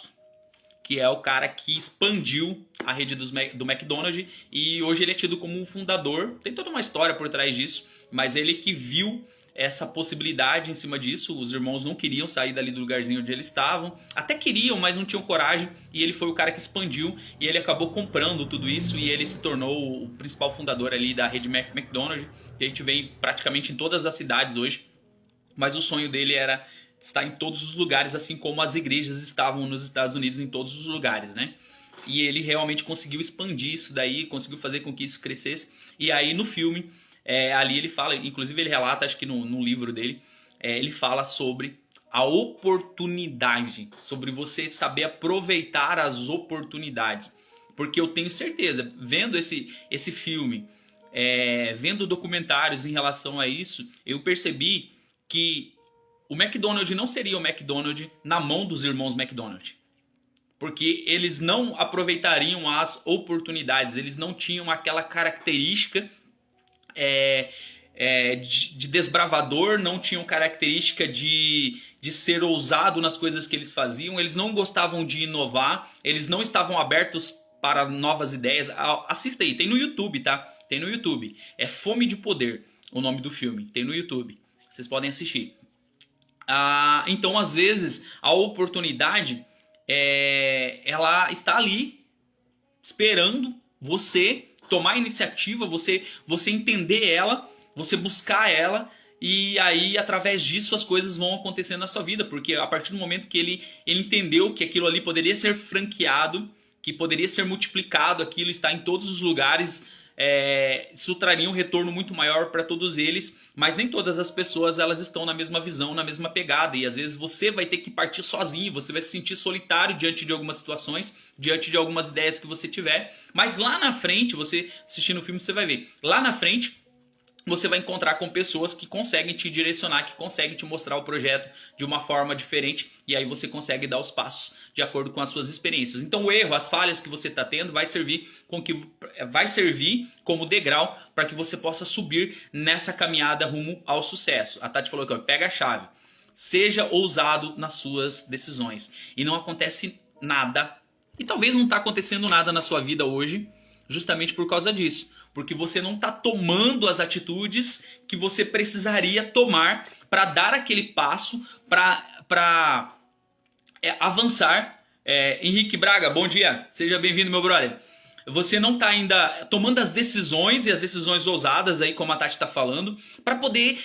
que é o cara que expandiu a rede do McDonald's, e hoje ele é tido como um fundador. Tem toda uma história por trás disso, mas ele que viu essa possibilidade em cima disso. Os irmãos não queriam sair dali do lugarzinho onde eles estavam, até queriam, mas não tinham coragem, e ele foi o cara que expandiu, e ele acabou comprando tudo isso, e ele se tornou o principal fundador ali da rede McDonald's, que a gente vê praticamente em todas as cidades hoje. Mas o sonho dele era estar em todos os lugares, assim como as igrejas estavam nos Estados Unidos em todos os lugares, né? E ele realmente conseguiu expandir isso daí, conseguiu fazer com que isso crescesse. E aí no filme, ali ele fala, inclusive ele relata, acho que no livro dele, ele fala sobre a oportunidade, sobre você saber aproveitar as oportunidades. Porque eu tenho certeza, vendo esse filme, vendo documentários em relação a isso, eu percebi que o McDonald's não seria o McDonald's na mão dos irmãos McDonald's. Porque eles não aproveitariam as oportunidades, eles não tinham aquela característica de desbravador, não tinham característica de ser ousado nas coisas que eles faziam, eles não gostavam de inovar, eles não estavam abertos para novas ideias. Assista aí, tem no YouTube, tá? Tem no YouTube. É Fome de Poder, o nome do filme. Tem no YouTube. Vocês podem assistir. Então, às vezes, a oportunidade, ela está ali, esperando você tomar a iniciativa, você entender ela, você buscar ela, e aí, através disso, as coisas vão acontecendo na sua vida. Porque a partir do momento que ele entendeu que aquilo ali poderia ser franqueado, que poderia ser multiplicado, aquilo está em todos os lugares, isso traria um retorno muito maior para todos eles, mas nem todas as pessoas elas estão na mesma visão, na mesma pegada, e às vezes você vai ter que partir sozinho, você vai se sentir solitário diante de algumas situações, diante de algumas ideias que você tiver, mas lá na frente, você assistindo o filme, você vai ver, lá na frente você vai encontrar com pessoas que conseguem te direcionar, que conseguem te mostrar o projeto de uma forma diferente, e aí você consegue dar os passos de acordo com as suas experiências. Então o erro, as falhas que você está tendo vai servir como degrau para que você possa subir nessa caminhada rumo ao sucesso. A Tati falou aqui, pega a chave. Seja ousado nas suas decisões. E não acontece nada, e talvez não está acontecendo nada na sua vida hoje, justamente por causa disso. Porque você não está tomando as atitudes que você precisaria tomar para dar aquele passo, para avançar. Henrique Braga, bom dia. Seja bem-vindo, meu brother. Você não está ainda tomando as decisões, e as decisões ousadas, aí, como a Tati está falando, para poder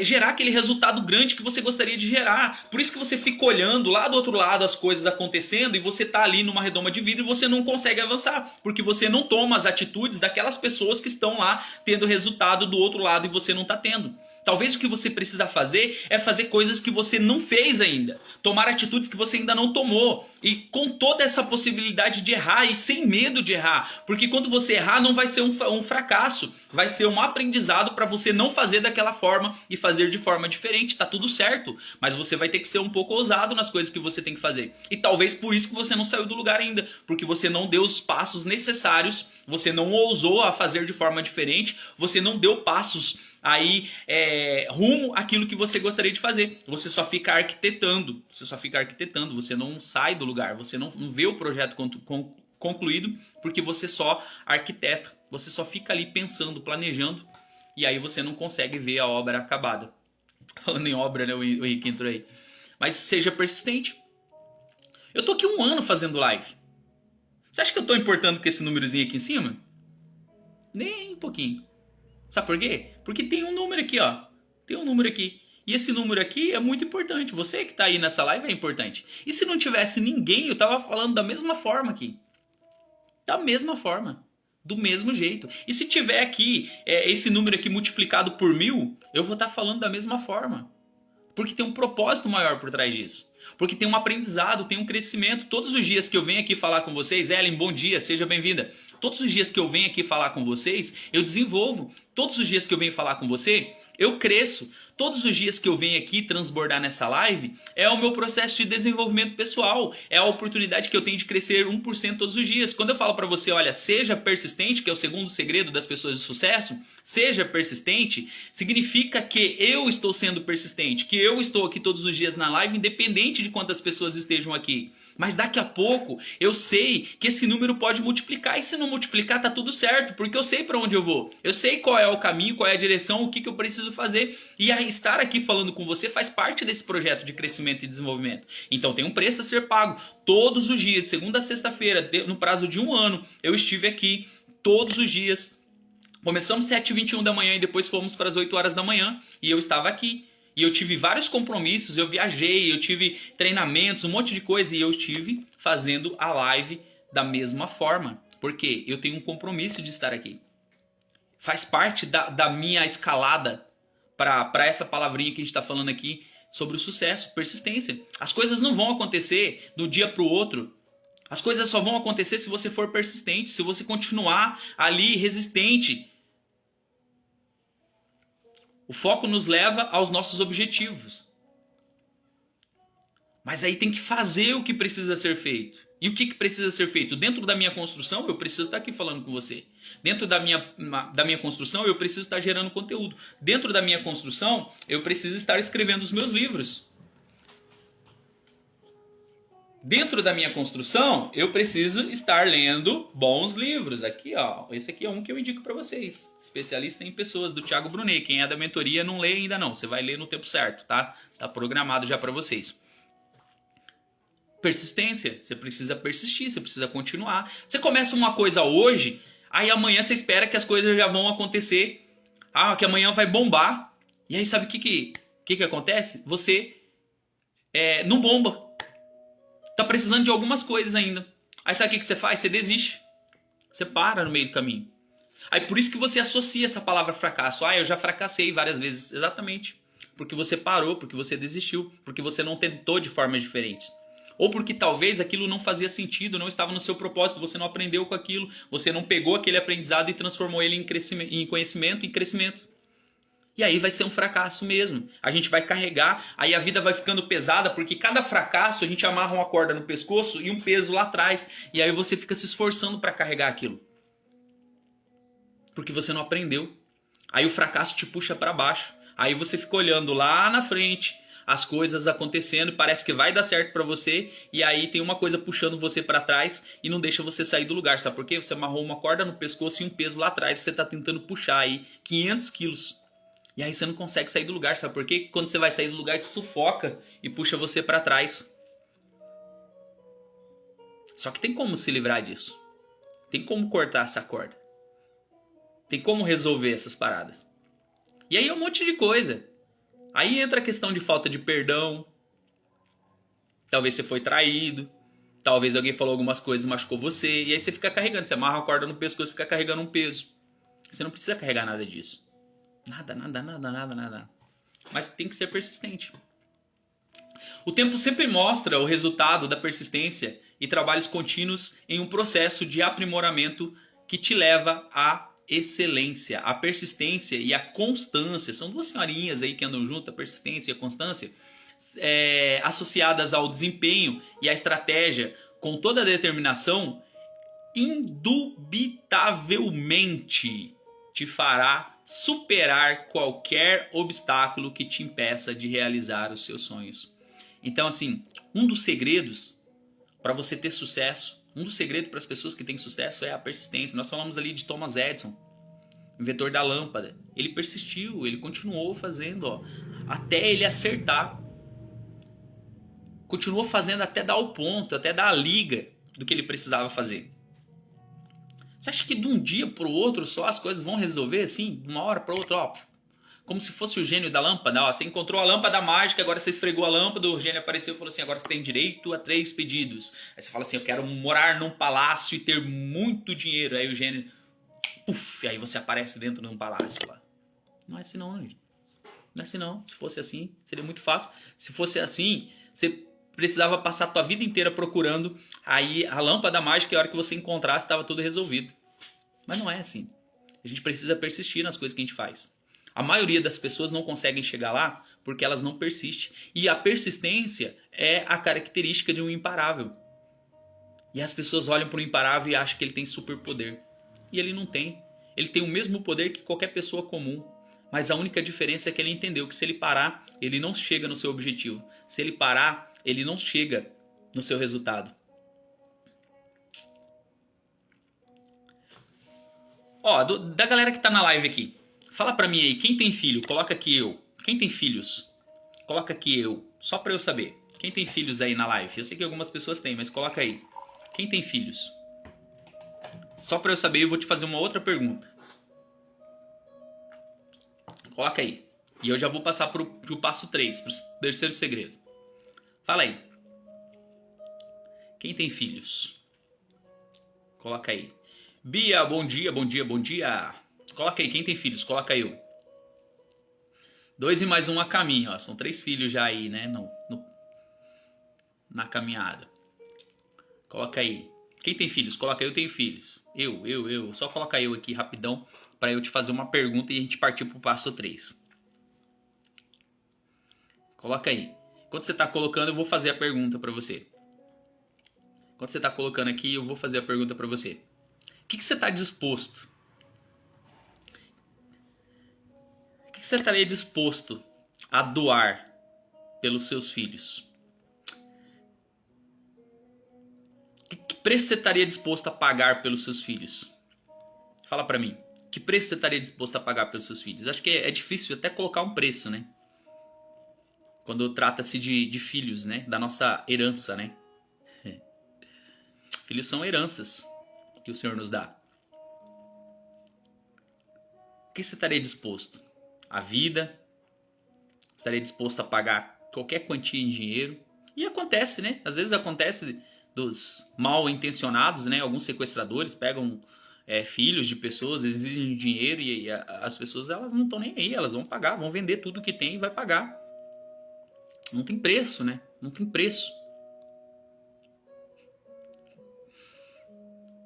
gerar aquele resultado grande que você gostaria de gerar. Por isso que você fica olhando lá do outro lado as coisas acontecendo, e você está ali numa redoma de vidro e você não consegue avançar, porque você não toma as atitudes daquelas pessoas que estão lá tendo resultado do outro lado e você não está tendo. Talvez o que você precisa fazer é fazer coisas que você não fez ainda. Tomar atitudes que você ainda não tomou. E com toda essa possibilidade de errar e sem medo de errar. Porque quando você errar não vai ser um fracasso. Vai ser um aprendizado para você não fazer daquela forma e fazer de forma diferente. Tá tudo certo. Mas você vai ter que ser um pouco ousado nas coisas que você tem que fazer. E talvez por isso que você não saiu do lugar ainda. Porque você não deu os passos necessários. Você não ousou a fazer de forma diferente. Você não deu passos aí rumo àquilo que você gostaria de fazer. Você só fica arquitetando, você não sai do lugar, você não vê o projeto concluído, porque você só arquiteta, você só fica ali pensando, planejando, e aí você não consegue ver a obra acabada. Falando em obra, né, o Henrique entrou aí. Mas seja persistente. Eu tô aqui 1 ano fazendo live. Você acha que eu tô importando com esse númerozinho aqui em cima? Nem um pouquinho. Sabe por quê? Porque tem um número aqui, ó. Tem um número aqui. E esse número aqui é muito importante. Você que está aí nessa live é importante. E se não tivesse ninguém, eu estava falando da mesma forma aqui. Da mesma forma. Do mesmo jeito. E se tiver aqui esse número aqui multiplicado por 1000, eu vou estar falando da mesma forma. Porque tem um propósito maior por trás disso. Porque tem um aprendizado, tem um crescimento. Todos os dias que eu venho aqui falar com vocês, Ellen, bom dia, seja bem-vinda. Todos os dias que eu venho aqui falar com vocês, eu desenvolvo. Todos os dias que eu venho falar com você, eu cresço. Todos os dias que eu venho aqui transbordar nessa live, é o meu processo de desenvolvimento pessoal. É a oportunidade que eu tenho de crescer 1% todos os dias. Quando eu falo para você, olha, seja persistente, que é o segundo segredo das pessoas de sucesso, seja persistente, significa que eu estou sendo persistente, que eu estou aqui todos os dias na live, independente de quantas pessoas estejam aqui. Mas daqui a pouco eu sei que esse número pode multiplicar, e se não multiplicar tá tudo certo, porque eu sei para onde eu vou. Eu sei qual é o caminho, qual é a direção, o que eu preciso fazer. E aí estar aqui falando com você faz parte desse projeto de crescimento e desenvolvimento. Então tem um preço a ser pago. Todos os dias, de segunda a sexta-feira, no prazo de 1 ano, eu estive aqui todos os dias. Começamos às 7h21 da manhã e depois fomos para as 8 horas da manhã. E eu estava aqui. E eu tive vários compromissos, eu viajei, eu tive treinamentos, um monte de coisa. E eu estive fazendo a live da mesma forma. Porque eu tenho um compromisso de estar aqui. Faz parte da minha escalada para essa palavrinha que a gente está falando aqui sobre o sucesso, persistência. As coisas não vão acontecer do dia para o outro. As coisas só vão acontecer se você for persistente, se você continuar ali resistente. O foco nos leva aos nossos objetivos. Mas aí tem que fazer o que precisa ser feito. E o que precisa ser feito? Dentro da minha construção, eu preciso estar aqui falando com você. Dentro da minha construção, eu preciso estar gerando conteúdo. Dentro da minha construção, eu preciso estar escrevendo os meus livros. Dentro da minha construção, eu preciso estar lendo bons livros. Aqui, ó, esse aqui é um que eu indico para vocês. Especialista em pessoas, do Thiago Brunet. Quem é da mentoria não lê ainda não. Você vai ler no tempo certo, tá? Tá programado já para vocês. Persistência. Você precisa persistir, você precisa continuar. Você começa uma coisa hoje, aí amanhã você espera que as coisas já vão acontecer. Ah, que amanhã vai bombar. E aí sabe o que acontece? Você não bomba. Tá precisando de algumas coisas ainda. Aí sabe o que você faz? Você desiste. Você para no meio do caminho. Aí por isso que você associa essa palavra fracasso. Ah, eu já fracassei várias vezes. Exatamente. Porque você parou, porque você desistiu, porque você não tentou de formas diferentes. Ou porque talvez aquilo não fazia sentido, não estava no seu propósito, você não aprendeu com aquilo, você não pegou aquele aprendizado e transformou ele em conhecimento, em crescimento. E aí vai ser um fracasso mesmo. A gente vai carregar, aí a vida vai ficando pesada, porque cada fracasso a gente amarra uma corda no pescoço e um peso lá atrás. E aí você fica se esforçando para carregar aquilo. Porque você não aprendeu. Aí o fracasso te puxa para baixo. Aí você fica olhando lá na frente, as coisas acontecendo, parece que vai dar certo para você, e aí tem uma coisa puxando você para trás e não deixa você sair do lugar. Sabe por quê? Você amarrou uma corda no pescoço e um peso lá atrás, você está tentando puxar aí 500 quilos. E aí você não consegue sair do lugar, sabe por quê? Quando você vai sair do lugar, te sufoca e puxa você para trás. Só que tem como se livrar disso. Tem como cortar essa corda. Tem como resolver essas paradas. E aí é um monte de coisa. Aí entra a questão de falta de perdão. Talvez você foi traído. Talvez alguém falou algumas coisas e machucou você. E aí você fica carregando. Você amarra a corda no pescoço e fica carregando um peso. Você não precisa carregar nada disso. Nada. Mas tem que ser persistente. O tempo sempre mostra o resultado da persistência e trabalhos contínuos em um processo de aprimoramento que te leva à excelência. A persistência e a constância são duas senhorinhas aí que andam juntas, a persistência e a constância, associadas ao desempenho e à estratégia com toda a determinação, indubitavelmente te fará superar qualquer obstáculo que te impeça de realizar os seus sonhos. Então, assim, um dos segredos para você ter sucesso, um dos segredos para as pessoas que têm sucesso é a persistência. Nós falamos ali de Thomas Edison, inventor da lâmpada. Ele persistiu, ele continuou fazendo, até ele acertar. Continuou fazendo até dar o ponto, até dar a liga do que ele precisava fazer. Você acha que de um dia para o outro só as coisas vão resolver assim? De uma hora para outra, como se fosse o gênio da lâmpada. Você encontrou a lâmpada mágica, agora você esfregou a lâmpada, o gênio apareceu e falou assim, agora você tem direito a 3 pedidos. Aí você fala assim, eu quero morar num palácio e ter muito dinheiro. Aí o gênio, aí você aparece dentro de um palácio lá. Não é assim não, gente. Não é assim não. Se fosse assim, seria muito fácil. Se fosse assim, você precisava passar a tua vida inteira procurando aí a lâmpada mágica e a hora que você encontrasse estava tudo resolvido. Mas não é assim. A gente precisa persistir nas coisas que a gente faz. A maioria das pessoas não conseguem chegar lá porque elas não persistem. E a persistência é a característica de um imparável. E as pessoas olham para o imparável e acham que ele tem superpoder. E ele não tem. Ele tem o mesmo poder que qualquer pessoa comum. Mas a única diferença é que ele entendeu que se ele parar, ele não chega no seu objetivo. Se ele parar, ele não chega no seu resultado. Da galera que tá na live aqui, fala pra mim aí, quem tem filho? Coloca aqui eu. Quem tem filhos? Coloca aqui eu, só pra eu saber. Quem tem filhos aí na live? Eu sei que algumas pessoas têm, mas coloca aí. Quem tem filhos? Só pra eu saber, eu vou te fazer uma outra pergunta. Coloca aí. E eu já vou passar pro passo 3, pro terceiro segredo. Fala aí. Quem tem filhos? Coloca aí. Bia, bom dia. Coloca aí, quem tem filhos? Coloca eu. 2 e mais 1 a caminho, São 3 filhos já aí, né? Na caminhada. Coloca aí. Quem tem filhos? Coloca eu tenho filhos. Eu. Só coloca eu aqui rapidão para eu te fazer uma pergunta e a gente partir pro passo 3. Coloca aí. Enquanto você está colocando, eu vou fazer a pergunta para você. Enquanto você está colocando aqui, eu vou fazer a pergunta para você. O que você está disposto? O que você estaria disposto a doar pelos seus filhos? Que preço você estaria disposto a pagar pelos seus filhos? Fala para mim. Que preço você estaria disposto a pagar pelos seus filhos? Acho que é difícil até colocar um preço, né? Quando trata-se de filhos, né? Da nossa herança, né? Filhos são heranças que o Senhor nos dá. O que você estaria disposto? A vida? Estaria disposto a pagar qualquer quantia em dinheiro? E acontece, né? Às vezes acontece dos mal intencionados, né? Alguns sequestradores pegam filhos de pessoas, exigem dinheiro e as pessoas elas não estão nem aí, elas vão pagar, vão vender tudo que tem e vai pagar. Não tem preço, né? Não tem preço.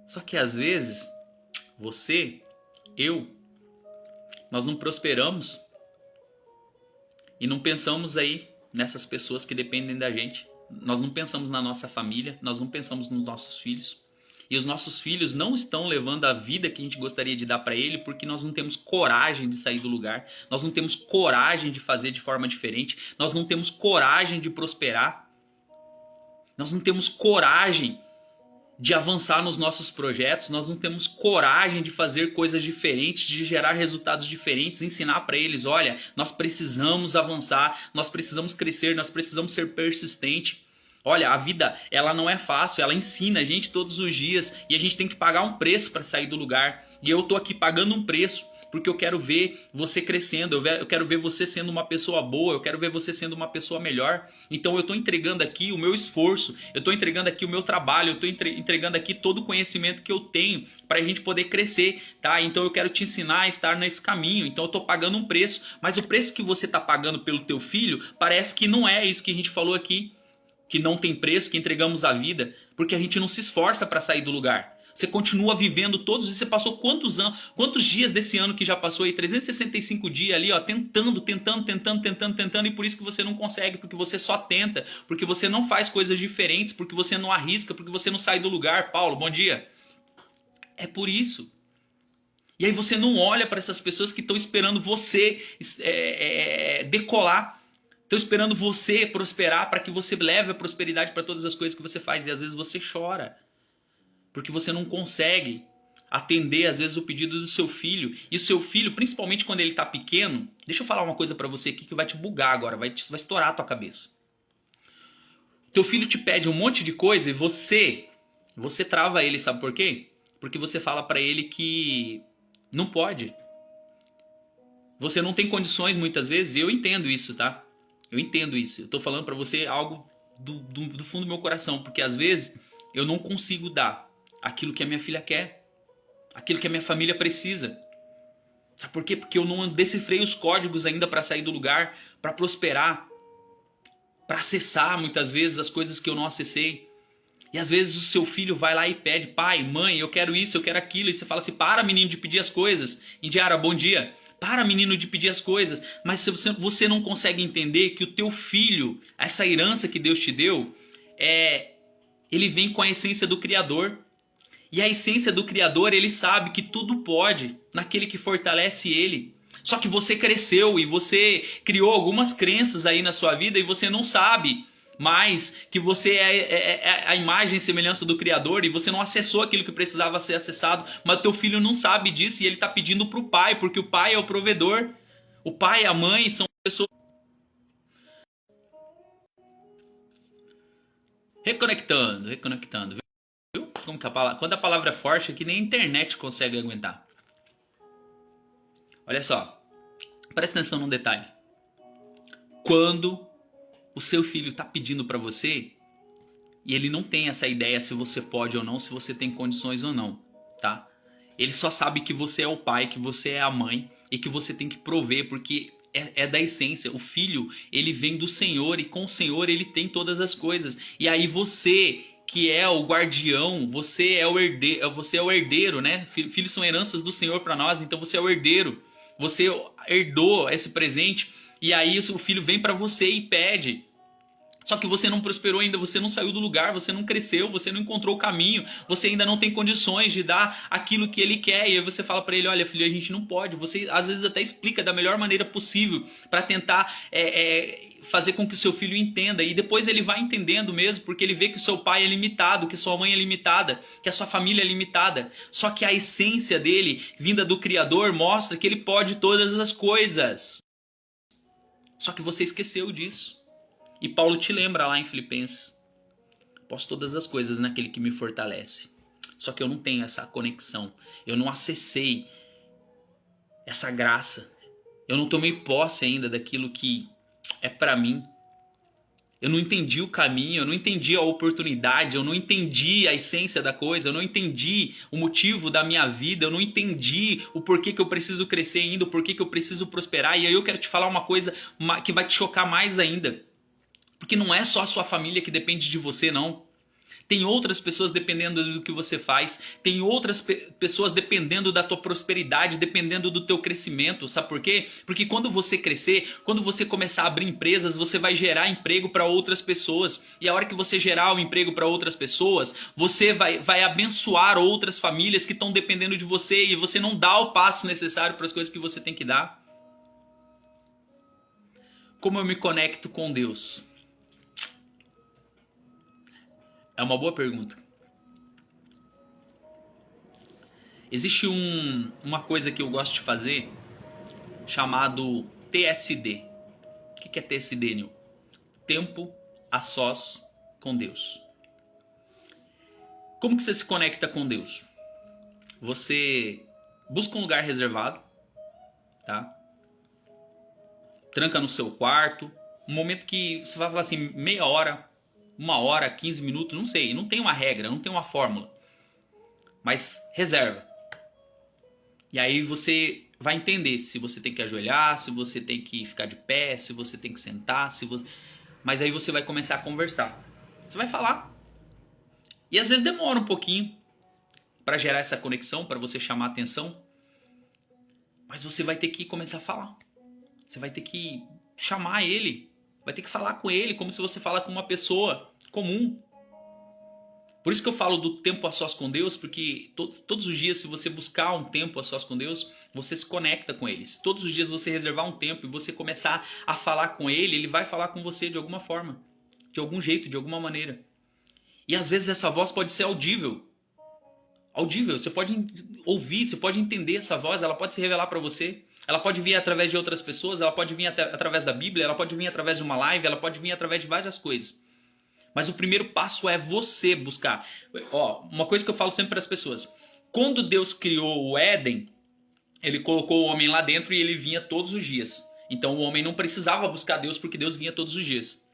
Só que às vezes, você, eu, nós não prosperamos e não pensamos aí nessas pessoas que dependem da gente. Nós não pensamos na nossa família, nós não pensamos nos nossos filhos. E os nossos filhos não estão levando a vida que a gente gostaria de dar para ele porque nós não temos coragem de sair do lugar. Nós não temos coragem de fazer de forma diferente. Nós não temos coragem de prosperar. Nós não temos coragem de avançar nos nossos projetos. Nós não temos coragem de fazer coisas diferentes, de gerar resultados diferentes, ensinar para eles, olha, nós precisamos avançar, nós precisamos crescer, nós precisamos ser persistente. Olha, a vida, ela não é fácil, ela ensina a gente todos os dias e a gente tem que pagar um preço para sair do lugar. E eu tô aqui pagando um preço porque eu quero ver você crescendo, eu quero ver você sendo uma pessoa boa, eu quero ver você sendo uma pessoa melhor. Então eu tô entregando aqui o meu esforço, eu tô entregando aqui o meu trabalho, eu tô entregando aqui todo o conhecimento que eu tenho para a gente poder crescer, tá? Então eu quero te ensinar a estar nesse caminho. Então eu tô pagando um preço, mas o preço que você tá pagando pelo teu filho parece que não é isso que a gente falou aqui. Que não tem preço, que entregamos a vida, porque a gente não se esforça para sair do lugar. Você continua vivendo todos os dias. Você passou quantos anos, quantos dias desse ano que já passou aí? 365 dias ali, ó, tentando, e por isso que você não consegue, porque você só tenta, porque você não faz coisas diferentes, porque você não arrisca, porque você não sai do lugar. Paulo, bom dia. É por isso. E aí você não olha para essas pessoas que estão esperando você decolar. Estou esperando você prosperar para que você leve a prosperidade para todas as coisas que você faz. E às vezes você chora. Porque você não consegue atender, às vezes, o pedido do seu filho. E o seu filho, principalmente quando ele está pequeno... Deixa eu falar uma coisa para você aqui que vai te bugar agora. Vai estourar a tua cabeça. Teu filho te pede um monte de coisa e você trava ele. Sabe por quê? Porque você fala para ele que não pode. Você não tem condições muitas vezes. E eu entendo isso, tá? Eu entendo isso. Eu tô falando pra você algo do fundo do meu coração. Porque às vezes eu não consigo dar aquilo que a minha filha quer. Aquilo que a minha família precisa. Sabe por quê? Porque eu não decifrei os códigos ainda pra sair do lugar. Pra prosperar. Pra acessar muitas vezes as coisas que eu não acessei. E às vezes o seu filho vai lá e pede. Pai, mãe, eu quero isso, eu quero aquilo. E você fala assim, para menino de pedir as coisas. Indiara, bom dia. Para, menino, de pedir as coisas. Mas se você não consegue entender que o teu filho, essa herança que Deus te deu, ele vem com a essência do Criador. E a essência do Criador, ele sabe que tudo pode naquele que fortalece ele. Só que você cresceu e você criou algumas crenças aí na sua vida e você não sabe mais que você é a imagem e semelhança do Criador e você não acessou aquilo que precisava ser acessado, mas o teu filho não sabe disso e ele está pedindo para o pai, porque o pai é o provedor. O pai e a mãe são pessoas... Reconectando, viu? Como que quando a palavra é forte, é que nem a internet consegue aguentar. Olha só, presta atenção num detalhe. Quando o seu filho está pedindo para você e ele não tem essa ideia se você pode ou não, se você tem condições ou não, tá? Ele só sabe que você é o pai, que você é a mãe e que você tem que prover, porque é da essência. O filho, ele vem do Senhor e com o Senhor ele tem todas as coisas. E aí você, que é o guardião, você é o herdeiro, né? Filhos são heranças do Senhor para nós, então você é o herdeiro. Você herdou esse presente. E aí o filho vem para você e pede. Só que você não prosperou ainda, você não saiu do lugar, você não cresceu, você não encontrou o caminho, você ainda não tem condições de dar aquilo que ele quer. E aí você fala para ele, olha filho, a gente não pode. Você às vezes até explica da melhor maneira possível para tentar fazer com que o seu filho entenda. E depois ele vai entendendo mesmo, porque ele vê que o seu pai é limitado, que sua mãe é limitada, que a sua família é limitada. Só que a essência dele, vinda do Criador, mostra que ele pode todas as coisas. Só que você esqueceu disso. E Paulo te lembra lá em Filipenses: posso todas as coisas naquele que me fortalece. Só que eu não tenho essa conexão. Eu não acessei essa graça. Eu não tomei posse ainda daquilo que é para mim. Eu não entendi o caminho, eu não entendi a oportunidade, eu não entendi a essência da coisa, eu não entendi o motivo da minha vida, eu não entendi o porquê que eu preciso crescer ainda, o porquê que eu preciso prosperar. E aí eu quero te falar uma coisa que vai te chocar mais ainda. Porque não é só a sua família que depende de você, não. Tem outras pessoas dependendo do que você faz. Tem outras pessoas dependendo da tua prosperidade, dependendo do teu crescimento. Sabe por quê? Porque quando você crescer, quando você começar a abrir empresas, você vai gerar emprego para outras pessoas. E a hora que você gerar o emprego para outras pessoas, você vai abençoar outras famílias que estão dependendo de você. E você não dá o passo necessário para as coisas que você tem que dar. Como eu me conecto com Deus? É uma boa pergunta. Existe uma coisa que eu gosto de fazer chamado TSD. O que é TSD, Nil? Tempo a sós com Deus. Como que você se conecta com Deus? Você busca um lugar reservado, tá? Tranca no seu quarto, um momento que você vai falar assim, meia hora, 1 hora, 15 minutos, não sei, não tem uma regra, não tem uma fórmula. Mas reserva. E aí você vai entender se você tem que ajoelhar, se você tem que ficar de pé, se você tem que sentar, mas aí você vai começar a conversar. Você vai falar. E às vezes demora um pouquinho para gerar essa conexão, para você chamar a atenção. Mas você vai ter que começar a falar. Você vai ter que chamar ele. Vai ter que falar com ele como se você fala com uma pessoa comum. Por isso que eu falo do tempo a sós com Deus, porque todos os dias, se você buscar um tempo a sós com Deus, você se conecta com ele. Se todos os dias você reservar um tempo e você começar a falar com ele, ele vai falar com você de alguma forma, de algum jeito, de alguma maneira. E às vezes essa voz pode ser audível. Audível, você pode ouvir, você pode entender essa voz, ela pode se revelar para você. Ela pode vir através de outras pessoas, ela pode vir através da Bíblia, ela pode vir através de uma live, ela pode vir através de várias coisas. Mas o primeiro passo é você buscar. Uma coisa que eu falo sempre para as pessoas. Quando Deus criou o Éden, ele colocou o homem lá dentro e ele vinha todos os dias. Então o homem não precisava buscar Deus porque Deus vinha todos os dias.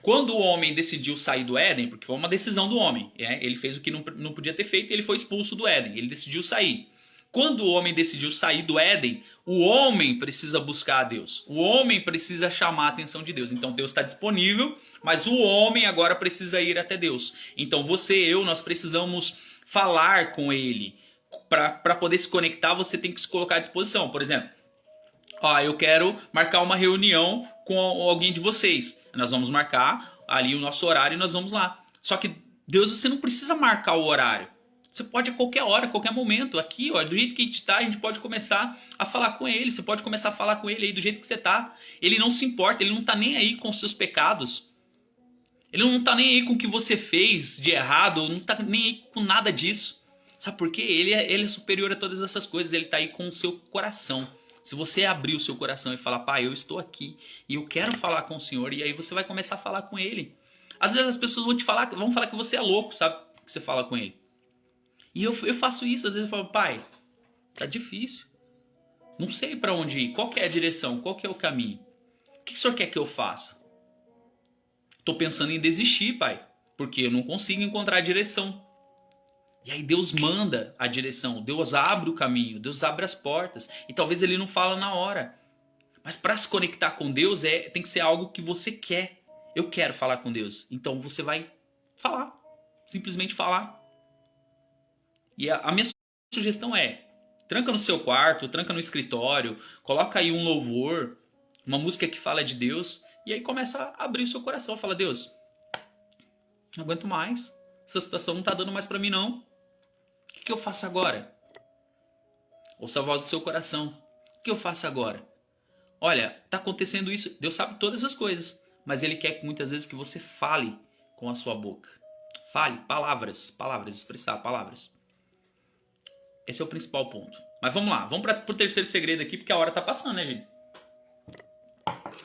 Quando o homem decidiu sair do Éden, porque foi uma decisão do homem, ele fez o que não podia ter feito e ele foi expulso do Éden. Ele decidiu sair. Quando o homem decidiu sair do Éden, o homem precisa buscar a Deus. O homem precisa chamar a atenção de Deus. Então Deus está disponível, mas o homem agora precisa ir até Deus. Então você e eu, nós precisamos falar com ele. Para poder se conectar, você tem que se colocar à disposição. Por exemplo, eu quero marcar uma reunião com alguém de vocês. Nós vamos marcar ali o nosso horário e nós vamos lá. Só que Deus, você não precisa marcar o horário. Você pode a qualquer hora, a qualquer momento. Aqui, do jeito que a gente está, a gente pode começar a falar com ele. Você pode começar a falar com ele aí do jeito que você está. Ele não se importa, ele não está nem aí com os seus pecados. Ele não está nem aí com o que você fez de errado, não está nem aí com nada disso. Sabe por quê? Ele é superior a todas essas coisas, ele está aí com o seu coração. Se você abrir o seu coração e falar, pai, eu estou aqui e eu quero falar com o Senhor, e aí você vai começar a falar com ele. Às vezes as pessoas vão falar que você é louco, sabe? Que você fala com ele. E eu faço isso, às vezes eu falo, pai, tá difícil. Não sei para onde ir, qual que é a direção, qual que é o caminho. O que o Senhor quer que eu faça? Tô pensando em desistir, pai, porque eu não consigo encontrar a direção. E aí Deus manda a direção, Deus abre o caminho, Deus abre as portas. E talvez ele não fala na hora. Mas para se conectar com Deus tem que ser algo que você quer. Eu quero falar com Deus. Então você vai falar, simplesmente falar. E a minha sugestão é, tranca no seu quarto, tranca no escritório, coloca aí um louvor, uma música que fala de Deus, e aí começa a abrir o seu coração, fala: Deus, não aguento mais, essa situação não está dando mais para mim não, o que eu faço agora? Ouça a voz do seu coração, o que eu faço agora? Olha, está acontecendo isso, Deus sabe todas as coisas, mas Ele quer muitas vezes que você fale com a sua boca. Fale, palavras, expressar palavras. Esse é o principal ponto. Mas vamos lá, vamos para o terceiro segredo aqui, porque a hora está passando, né, gente?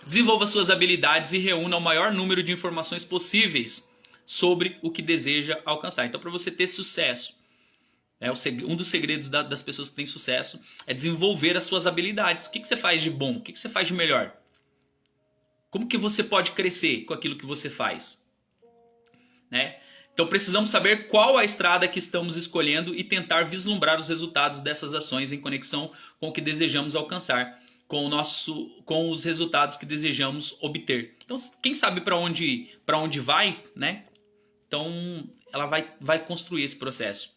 Desenvolva suas habilidades e reúna o maior número de informações possíveis sobre o que deseja alcançar. Então, para você ter sucesso, um dos segredos das pessoas que têm sucesso é desenvolver as suas habilidades. O que você faz de bom? O que você faz de melhor? Como que você pode crescer com aquilo que você faz? Né? Então precisamos saber qual a estrada que estamos escolhendo e tentar vislumbrar os resultados dessas ações em conexão com o que desejamos alcançar, com os resultados que desejamos obter. Então, quem sabe para onde vai, né? Então, ela vai construir esse processo.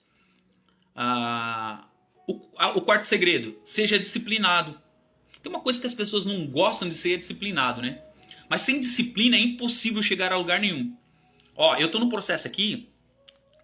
O quarto segredo: seja disciplinado. Tem uma coisa que as pessoas não gostam de ser disciplinado, né? Mas sem disciplina é impossível chegar a lugar nenhum. Eu estou num processo aqui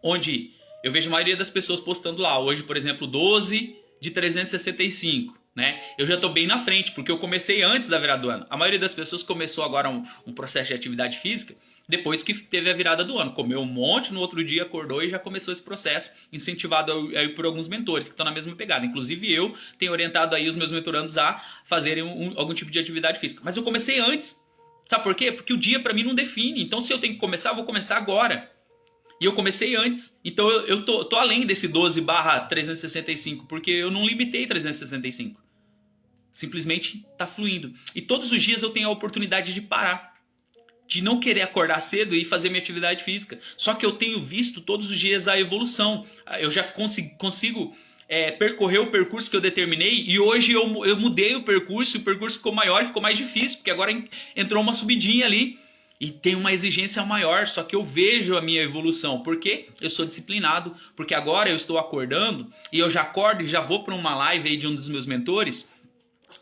onde eu vejo a maioria das pessoas postando lá. Hoje, por exemplo, 12 de 365. Né? Eu já estou bem na frente, porque eu comecei antes da virada do ano. A maioria das pessoas começou agora um processo de atividade física depois que teve a virada do ano. Comeu um monte, no outro dia acordou e já começou esse processo, incentivado aí por alguns mentores que estão na mesma pegada. Inclusive eu tenho orientado aí os meus mentorandos a fazerem algum tipo de atividade física. Mas eu comecei antes. Sabe por quê? Porque o dia para mim não define. Então se eu tenho que começar, eu vou começar agora. E eu comecei antes. Então eu tô além desse 12/365, porque eu não limitei 365. Simplesmente está fluindo. E todos os dias eu tenho a oportunidade de parar. De não querer acordar cedo e fazer minha atividade física. Só que eu tenho visto todos os dias a evolução. Eu já consigo percorrer o percurso que eu determinei. E hoje eu mudei o percurso ficou maior e ficou mais difícil. Porque agora entrou uma subidinha ali. E tem uma exigência maior. Só que eu vejo a minha evolução. Porque eu sou disciplinado. Porque agora eu estou acordando. E eu já acordo e já vou para uma live aí de um dos meus mentores.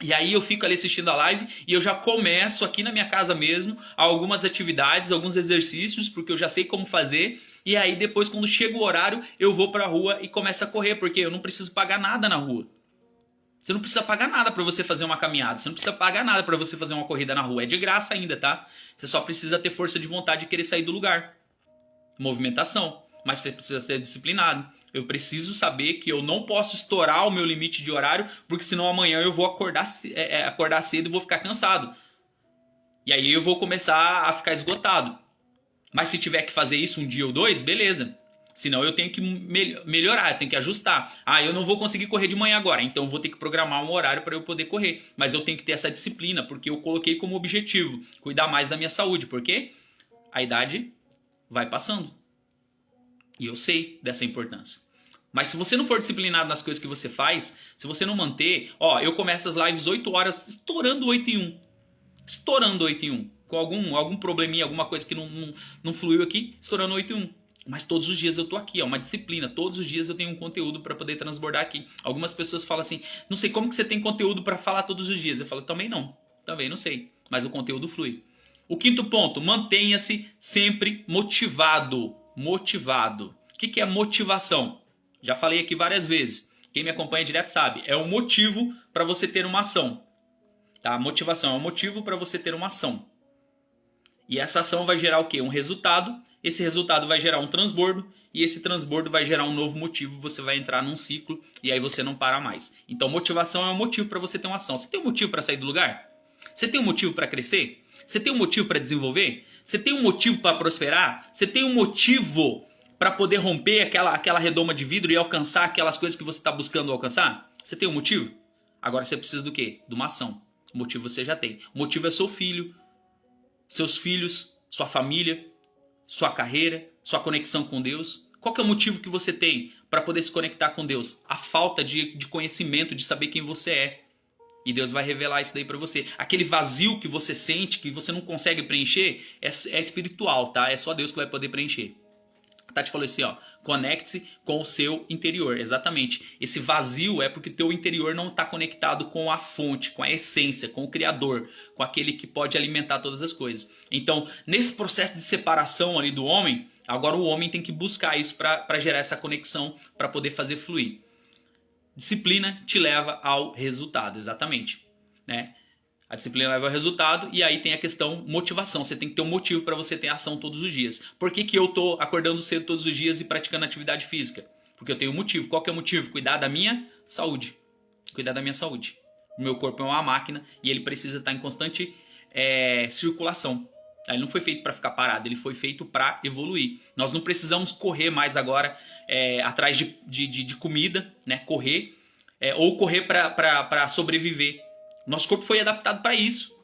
E aí eu fico ali assistindo a live e eu já começo aqui na minha casa mesmo algumas atividades, alguns exercícios, porque eu já sei como fazer. E aí depois, quando chega o horário, eu vou pra rua e começo a correr, porque eu não preciso pagar nada na rua. Você não precisa pagar nada para você fazer uma caminhada, você não precisa pagar nada para você fazer uma corrida na rua. É de graça ainda, tá? Você só precisa ter força de vontade de querer sair do lugar. Movimentação. Mas você precisa ser disciplinado. Eu preciso saber que eu não posso estourar o meu limite de horário, porque senão amanhã eu vou acordar cedo e vou ficar cansado. E aí eu vou começar a ficar esgotado. Mas se tiver que fazer isso um dia ou dois, beleza. Senão eu tenho que melhorar, eu tenho que ajustar. Eu não vou conseguir correr de manhã agora, então eu vou ter que programar um horário para eu poder correr. Mas eu tenho que ter essa disciplina, porque eu coloquei como objetivo cuidar mais da minha saúde, porque a idade vai passando. E eu sei dessa importância. Mas se você não for disciplinado nas coisas que você faz, se você não manter... eu começo as lives 8 horas, estourando 8 em 1. Estourando 8 em 1. Com algum probleminha, alguma coisa que não fluiu aqui, estourando 8 em 1. Mas todos os dias eu tô aqui, uma disciplina. Todos os dias eu tenho um conteúdo para poder transbordar aqui. Algumas pessoas falam assim, não sei como que você tem conteúdo para falar todos os dias. Eu falo, também não sei. Mas o conteúdo flui. O quinto ponto, mantenha-se sempre motivado. Motivado. O que é motivação? Já falei aqui várias vezes. Quem me acompanha direto sabe. É um motivo para você ter uma ação. Tá? Motivação é um motivo para você ter uma ação. E essa ação vai gerar o quê? Um resultado. Esse resultado vai gerar um transbordo. E esse transbordo vai gerar um novo motivo. Você vai entrar num ciclo e aí você não para mais. Então motivação é um motivo para você ter uma ação. Você tem um motivo para sair do lugar? Você tem um motivo para crescer? Você tem um motivo para desenvolver? Você tem um motivo para prosperar? Você tem um motivo para poder romper aquela redoma de vidro e alcançar aquelas coisas que você está buscando alcançar? Você tem um motivo? Agora você precisa do quê? De uma ação. O motivo você já tem. O motivo é seu filho, seus filhos, sua família, sua carreira, sua conexão com Deus. Qual que é o motivo que você tem para poder se conectar com Deus? A falta de conhecimento, de saber quem você é. E Deus vai revelar isso daí para você. Aquele vazio que você sente, que você não consegue preencher, é espiritual, tá? É só Deus que vai poder preencher. A Tati falou assim, ó, conecte-se com o seu interior. Exatamente. Esse vazio é porque o teu interior não está conectado com a fonte, com a essência, com o Criador, com aquele que pode alimentar todas as coisas. Então, nesse processo de separação ali do homem, agora o homem tem que buscar isso para gerar essa conexão, para poder fazer fluir. Disciplina te leva ao resultado, exatamente, né? A disciplina leva ao resultado e aí tem a questão motivação. Você tem que ter um motivo para você ter ação todos os dias. Por que eu tô acordando cedo todos os dias e praticando atividade física? Porque eu tenho um motivo. Qual que é o motivo? Cuidar da minha saúde. Cuidar da minha saúde. O meu corpo é uma máquina e ele precisa estar em constante circulação. Ele não foi feito para ficar parado, ele foi feito para evoluir. Nós não precisamos correr mais agora atrás de comida, né? Correr ou correr para sobreviver. Nosso corpo foi adaptado para isso.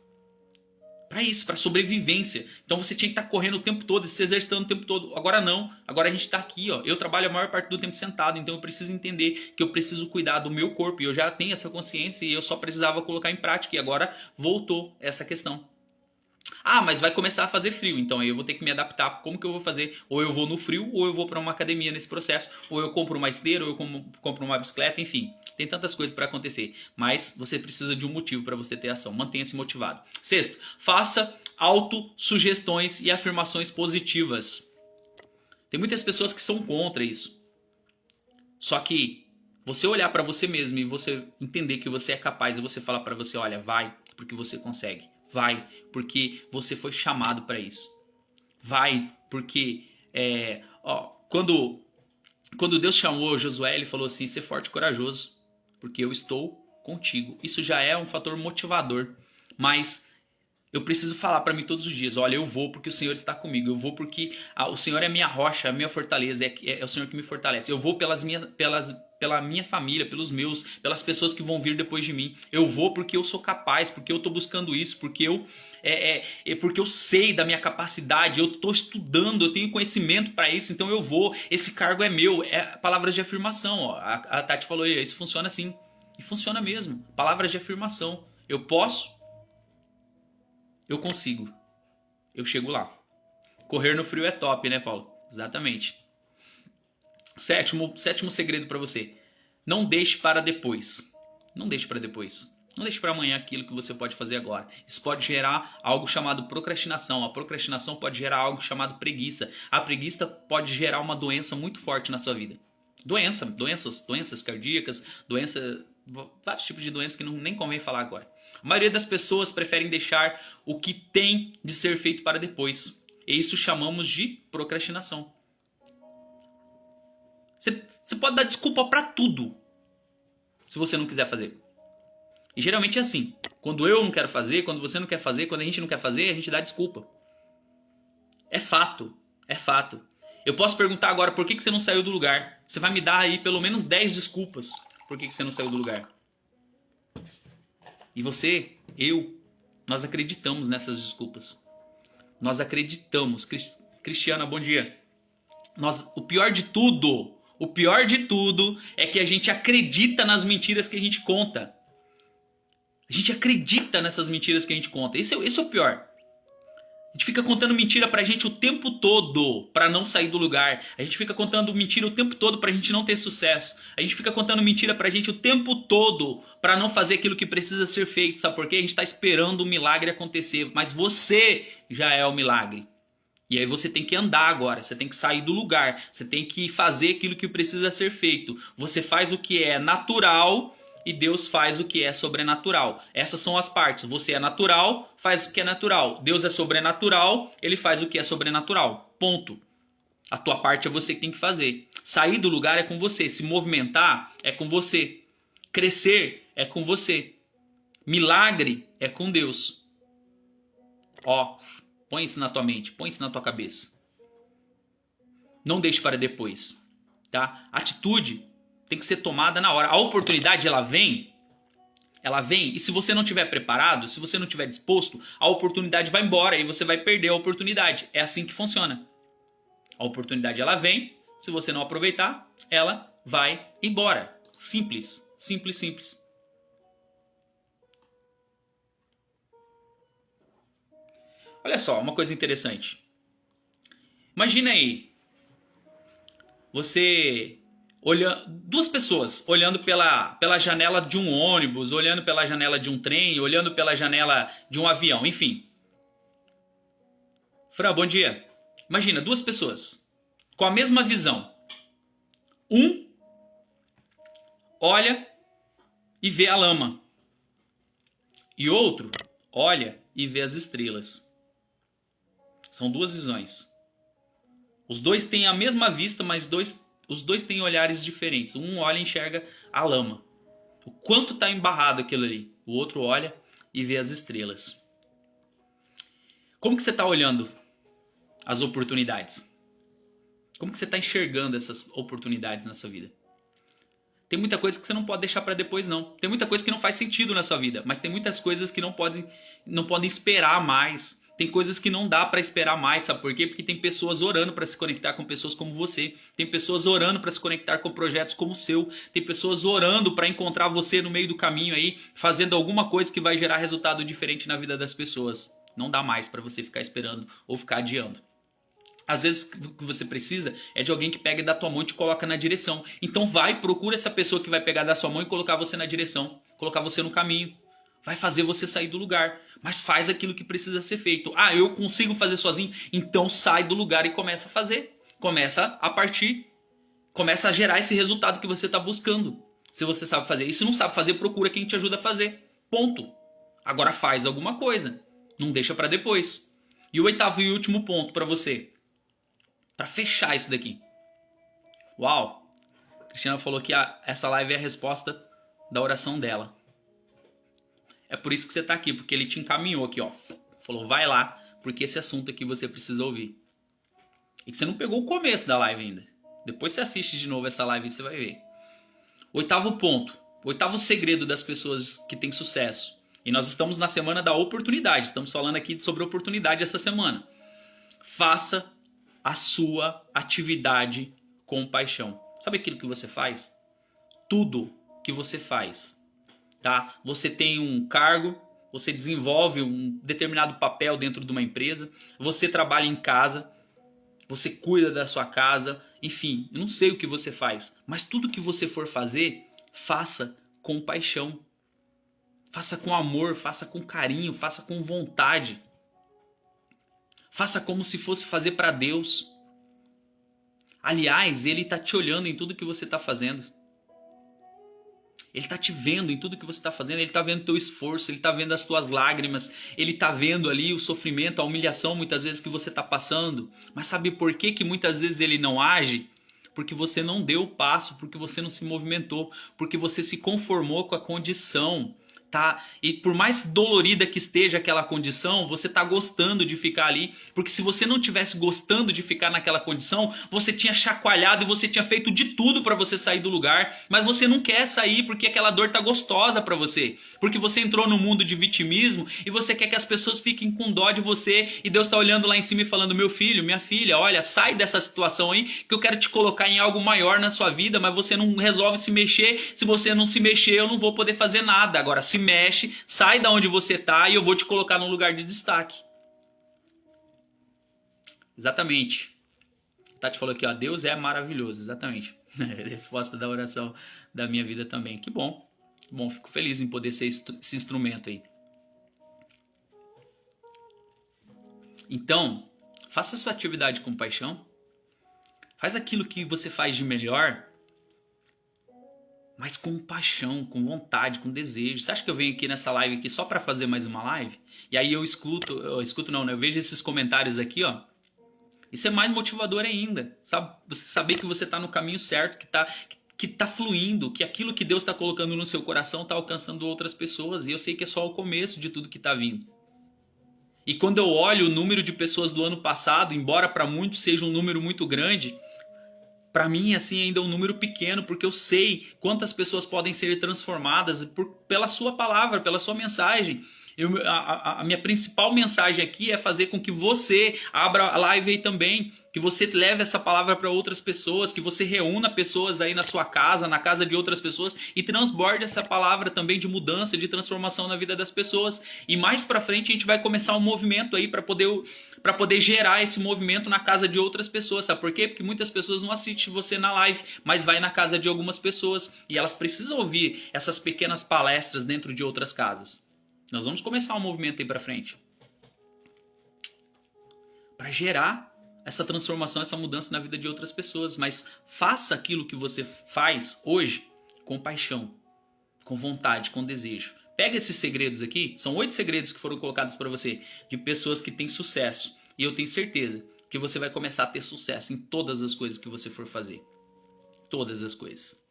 Para sobrevivência. Então você tinha que estar correndo o tempo todo, se exercitando o tempo todo. Agora não. Agora a gente está aqui, ó. Eu trabalho a maior parte do tempo sentado, então eu preciso entender que eu preciso cuidar do meu corpo. E eu já tenho essa consciência e eu só precisava colocar em prática. E agora voltou essa questão. Ah, mas vai começar a fazer frio, então aí eu vou ter que me adaptar. Como que eu vou fazer? Ou eu vou no frio, ou eu vou para uma academia nesse processo, ou eu compro uma esteira, ou eu compro uma bicicleta, enfim. Tem tantas coisas para acontecer, mas você precisa de um motivo para você ter ação. Mantenha-se motivado. Sexto, faça autossugestões e afirmações positivas. Tem muitas pessoas que são contra isso. Só que você olhar para você mesmo e você entender que você é capaz e você falar para você, olha, vai, porque você consegue. Vai, porque você foi chamado para isso. Vai, porque quando Deus chamou Josué, ele falou assim, ser forte e corajoso, porque eu estou contigo. Isso já é um fator motivador, mas eu preciso falar para mim todos os dias, olha, eu vou porque o Senhor está comigo, eu vou porque o Senhor é a minha rocha, a minha fortaleza, é o Senhor que me fortalece. Eu vou pela minha família, pelas pessoas que vão vir depois de mim. Eu vou porque eu sou capaz, porque eu estou buscando isso, porque eu sei da minha capacidade, eu estou estudando, eu tenho conhecimento para isso, então eu vou. Esse cargo é meu, palavras de afirmação. Ó. A Tati falou, isso funciona assim, e funciona mesmo. Palavras de afirmação. Eu posso. Eu consigo. Eu chego lá. Correr no frio é top, né, Paulo? Exatamente. Sétimo segredo para você. Não deixe para depois. Não deixe para depois. Não deixe para amanhã aquilo que você pode fazer agora. Isso pode gerar algo chamado procrastinação. A procrastinação pode gerar algo chamado preguiça. A preguiça pode gerar uma doença muito forte na sua vida. Doenças cardíacas, vários tipos de doenças que nem convém falar agora. A maioria das pessoas preferem deixar o que tem de ser feito para depois. E isso chamamos de procrastinação. Você pode dar desculpa para tudo se você não quiser fazer. E geralmente é assim. Quando eu não quero fazer, quando você não quer fazer, quando a gente não quer fazer, a gente dá desculpa. É fato. É fato. Eu posso perguntar agora por que você não saiu do lugar. Você vai me dar aí pelo menos 10 desculpas por que você não saiu do lugar. E você, nós acreditamos nessas desculpas. Nós acreditamos. Cristiana, bom dia. O pior de tudo é que a gente acredita nas mentiras que a gente conta. A gente acredita nessas mentiras que a gente conta. Esse é o pior. A gente fica contando mentira pra gente o tempo todo pra não sair do lugar. A gente fica contando mentira o tempo todo pra gente não ter sucesso. A gente fica contando mentira pra gente o tempo todo pra não fazer aquilo que precisa ser feito. Sabe por quê? A gente tá esperando o milagre acontecer. Mas você já é o milagre. E aí você tem que andar agora. Você tem que sair do lugar. Você tem que fazer aquilo que precisa ser feito. Você faz o que é natural e Deus faz o que é sobrenatural. Essas são as partes. Você é natural, faz o que é natural. Deus é sobrenatural, ele faz o que é sobrenatural. Ponto. A tua parte é você que tem que fazer. Sair do lugar é com você. Se movimentar é com você. Crescer é com você. Milagre é com Deus. Ó, põe isso na tua mente, põe isso na tua cabeça. Não deixe para depois. Tá? Atitude tem que ser tomada na hora. A oportunidade, ela vem, e se você não estiver preparado, se você não estiver disposto, a oportunidade vai embora e você vai perder a oportunidade. É assim que funciona. A oportunidade, ela vem, se você não aproveitar, ela vai embora. Simples, simples, simples. Olha só, uma coisa interessante. Imagina aí, você olhando, duas pessoas olhando pela janela de um ônibus, olhando pela janela de um trem, olhando pela janela de um avião, enfim. Fran, bom dia. Imagina, duas pessoas com a mesma visão. Um olha e vê a lama. E outro olha e vê as estrelas. São duas visões. Os dois têm a mesma vista, mas os dois têm olhares diferentes. Um olha e enxerga a lama. O quanto está embarrado aquilo ali. O outro olha e vê as estrelas. Como que você está olhando as oportunidades? Como que você está enxergando essas oportunidades na sua vida? Tem muita coisa que você não pode deixar para depois, não. Tem muita coisa que não faz sentido na sua vida, mas tem muitas coisas que não podem esperar mais. Tem coisas que não dá para esperar mais, sabe por quê? Porque tem pessoas orando para se conectar com pessoas como você. Tem pessoas orando para se conectar com projetos como o seu. Tem pessoas orando para encontrar você no meio do caminho aí, fazendo alguma coisa que vai gerar resultado diferente na vida das pessoas. Não dá mais para você ficar esperando ou ficar adiando. Às vezes o que você precisa é de alguém que pegue da tua mão e te coloca na direção. Então procura essa pessoa que vai pegar da sua mão e colocar você na direção. Colocar você no caminho. Vai fazer você sair do lugar. Mas faz aquilo que precisa ser feito. Ah, eu consigo fazer sozinho? Então sai do lugar e começa a fazer. Começa a partir. Começa a gerar esse resultado que você está buscando. Se você sabe fazer. E se não sabe fazer, procura quem te ajuda a fazer. Ponto. Agora faz alguma coisa. Não deixa para depois. E o oitavo e último ponto para você. Para fechar isso daqui. Uau! A Cristina falou que essa live é a resposta da oração dela. É por isso que você está aqui, porque ele te encaminhou aqui, ó. Falou, vai lá, porque esse assunto aqui você precisa ouvir. E que você não pegou o começo da live ainda. Depois você assiste de novo essa live e você vai ver. Oitavo ponto. Oitavo segredo das pessoas que têm sucesso. E nós estamos na semana da oportunidade. Estamos falando aqui sobre oportunidade essa semana. Faça a sua atividade com paixão. Sabe aquilo que você faz? Tudo que você faz, tá? Você tem um cargo, você desenvolve um determinado papel dentro de uma empresa, você trabalha em casa, você cuida da sua casa, enfim, eu não sei o que você faz, mas tudo que você for fazer, faça com paixão. Faça com amor, faça com carinho, faça com vontade. Faça como se fosse fazer para Deus. Aliás, Ele está te olhando em tudo que você está fazendo. Ele está te vendo em tudo que você está fazendo. Ele está vendo o teu esforço, Ele está vendo as tuas lágrimas. Ele está vendo ali o sofrimento, a humilhação muitas vezes que você está passando. Mas sabe por que muitas vezes Ele não age? Porque você não deu o passo, porque você não se movimentou, porque você se conformou com a condição. Tá? E por mais dolorida que esteja aquela condição, você está gostando de ficar ali, porque se você não tivesse gostando de ficar naquela condição, você tinha chacoalhado e você tinha feito de tudo para você sair do lugar, mas você não quer sair porque aquela dor tá gostosa para você, porque você entrou no mundo de vitimismo e você quer que as pessoas fiquem com dó de você e Deus está olhando lá em cima e falando, meu filho, minha filha, olha, sai dessa situação aí que eu quero te colocar em algo maior na sua vida, mas você não resolve se mexer, se você não se mexer eu não vou poder fazer nada, agora se mexe, sai da onde você tá e eu vou te colocar num lugar de destaque. Exatamente. Tati falou aqui, ó, Deus é maravilhoso, exatamente. Resposta da oração da minha vida também. Que bom. Bom, fico feliz em poder ser esse instrumento aí. Então, faça a sua atividade com paixão. Faz aquilo que você faz de melhor, mas com paixão, com vontade, com desejo. Você acha que eu venho aqui nessa live aqui só para fazer mais uma live? E aí eu vejo esses comentários aqui, ó. Isso é mais motivador ainda, sabe? Você saber que você está no caminho certo, que tá fluindo, que aquilo que Deus está colocando no seu coração está alcançando outras pessoas. E eu sei que é só o começo de tudo que está vindo. E quando eu olho o número de pessoas do ano passado, embora para muitos seja um número muito grande, para mim, assim, ainda é um número pequeno, porque eu sei quantas pessoas podem ser transformadas pela sua palavra, pela sua mensagem. A minha principal mensagem aqui é fazer com que você abra a live aí também, que você leve essa palavra para outras pessoas, que você reúna pessoas aí na sua casa, na casa de outras pessoas e transborde essa palavra também de mudança, de transformação na vida das pessoas. E mais para frente a gente vai começar um movimento aí para poder gerar esse movimento na casa de outras pessoas. Sabe por quê? Porque muitas pessoas não assistem você na live, mas vai na casa de algumas pessoas e elas precisam ouvir essas pequenas palestras dentro de outras casas. Nós vamos começar um movimento aí para frente para gerar essa transformação, essa mudança na vida de outras pessoas. Mas faça aquilo que você faz hoje com paixão, com vontade, com desejo. Pega esses segredos aqui, são 8 segredos que foram colocados para você, de pessoas que têm sucesso. E eu tenho certeza que você vai começar a ter sucesso em todas as coisas que você for fazer. Todas as coisas.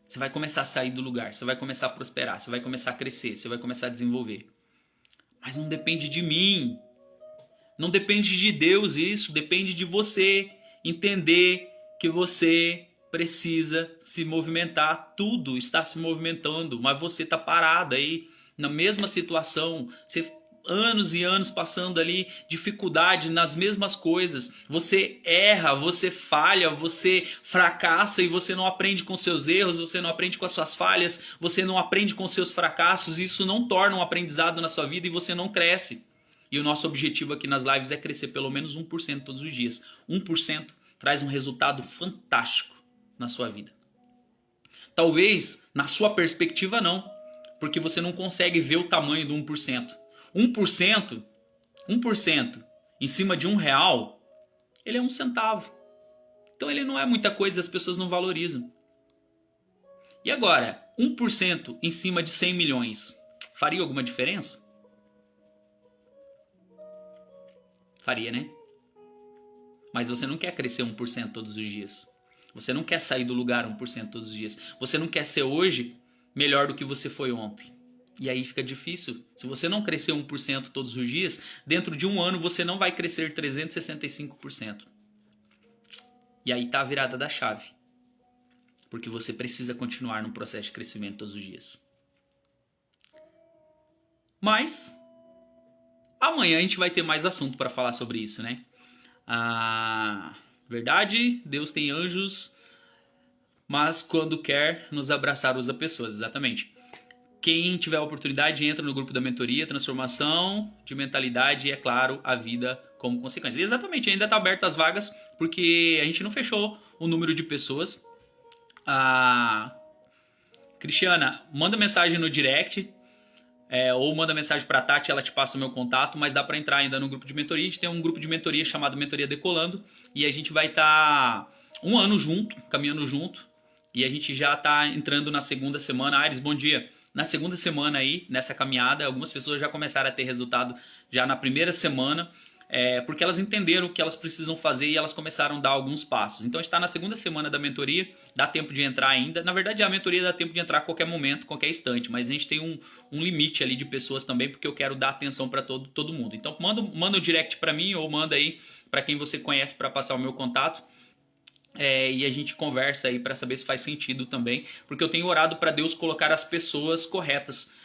Você vai começar a sair do lugar, você vai começar a prosperar, você vai começar a crescer, você vai começar a desenvolver. Mas não depende de mim. Não depende de Deus isso, depende de você entender que você precisa se movimentar. Tudo está se movimentando, mas você está parado aí na mesma situação. Você anos e anos passando ali dificuldade nas mesmas coisas. Você erra, você falha, você fracassa e você não aprende com seus erros, você não aprende com as suas falhas, você não aprende com seus fracassos. Isso não torna um aprendizado na sua vida e você não cresce. E o nosso objetivo aqui nas lives é crescer pelo menos 1% todos os dias. 1% traz um resultado fantástico na sua vida. Talvez na sua perspectiva não, porque você não consegue ver o tamanho do 1%. 1% em cima de R$1, ele é 1 centavo. Então ele não é muita coisa, as pessoas não valorizam. E agora, 1% em cima de 100 milhões, faria alguma diferença? Faria, né? Mas você não quer crescer 1% todos os dias. Você não quer sair do lugar 1% todos os dias. Você não quer ser hoje melhor do que você foi ontem. E aí fica difícil. Se você não crescer 1% todos os dias, dentro de um ano você não vai crescer 365%. E aí está a virada da chave. Porque você precisa continuar no processo de crescimento todos os dias. Mas amanhã a gente vai ter mais assunto para falar sobre isso, né? Verdade, Deus tem anjos, mas quando quer nos abraçar usa pessoas, exatamente. Quem tiver a oportunidade entra no grupo da mentoria, transformação de mentalidade e, é claro, a vida como consequência. E exatamente, ainda está aberto as vagas porque a gente não fechou o número de pessoas. Cristiana, manda mensagem no direct ou manda mensagem para a Tati, ela te passa o meu contato, mas dá para entrar ainda no grupo de mentoria. A gente tem um grupo de mentoria chamado Mentoria Decolando e a gente vai estar 1 ano junto, caminhando junto, e a gente já está entrando na segunda semana. Aires, bom dia. Na segunda semana aí, nessa caminhada, algumas pessoas já começaram a ter resultado já na primeira semana, porque elas entenderam o que elas precisam fazer e elas começaram a dar alguns passos. Então a gente está na segunda semana da mentoria, dá tempo de entrar ainda. Na verdade a mentoria dá tempo de entrar a qualquer momento, qualquer instante, mas a gente tem um limite ali de pessoas também, porque eu quero dar atenção para todo mundo. Então manda o direct para mim ou manda aí para quem você conhece para passar o meu contato. E a gente conversa aí para saber se faz sentido também, porque eu tenho orado para Deus colocar as pessoas corretas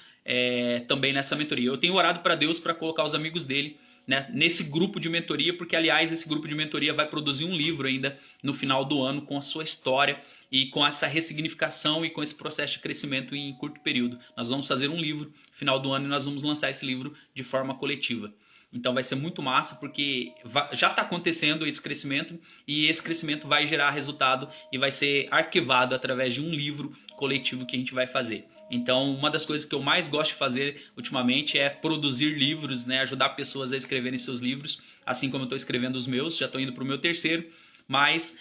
também nessa mentoria. Eu tenho orado para Deus para colocar os amigos dele, né, nesse grupo de mentoria, porque aliás esse grupo de mentoria vai produzir um livro ainda no final do ano com a sua história e com essa ressignificação e com esse processo de crescimento em curto período. Nós vamos fazer um livro no final do ano e nós vamos lançar esse livro de forma coletiva. Então vai ser muito massa porque já está acontecendo esse crescimento e esse crescimento vai gerar resultado e vai ser arquivado através de um livro coletivo que a gente vai fazer. Então uma das coisas que eu mais gosto de fazer ultimamente é produzir livros, né? Ajudar pessoas a escreverem seus livros, assim como eu estou escrevendo os meus, já estou indo para o meu terceiro, mas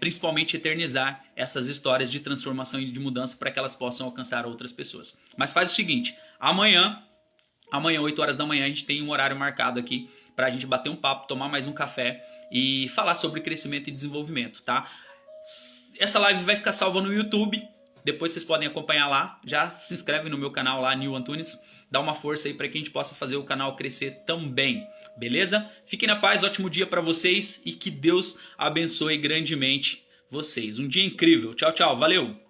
principalmente eternizar essas histórias de transformação e de mudança para que elas possam alcançar outras pessoas. Mas faz o seguinte, amanhã, 8 horas da manhã, a gente tem um horário marcado aqui para a gente bater um papo, tomar mais um café e falar sobre crescimento e desenvolvimento, tá? Essa live vai ficar salva no YouTube, depois vocês podem acompanhar lá. Já se inscreve no meu canal lá, Nil Antunes, dá uma força aí para que a gente possa fazer o canal crescer também, beleza? Fiquem na paz, ótimo dia para vocês e que Deus abençoe grandemente vocês. Um dia incrível, tchau, tchau, valeu!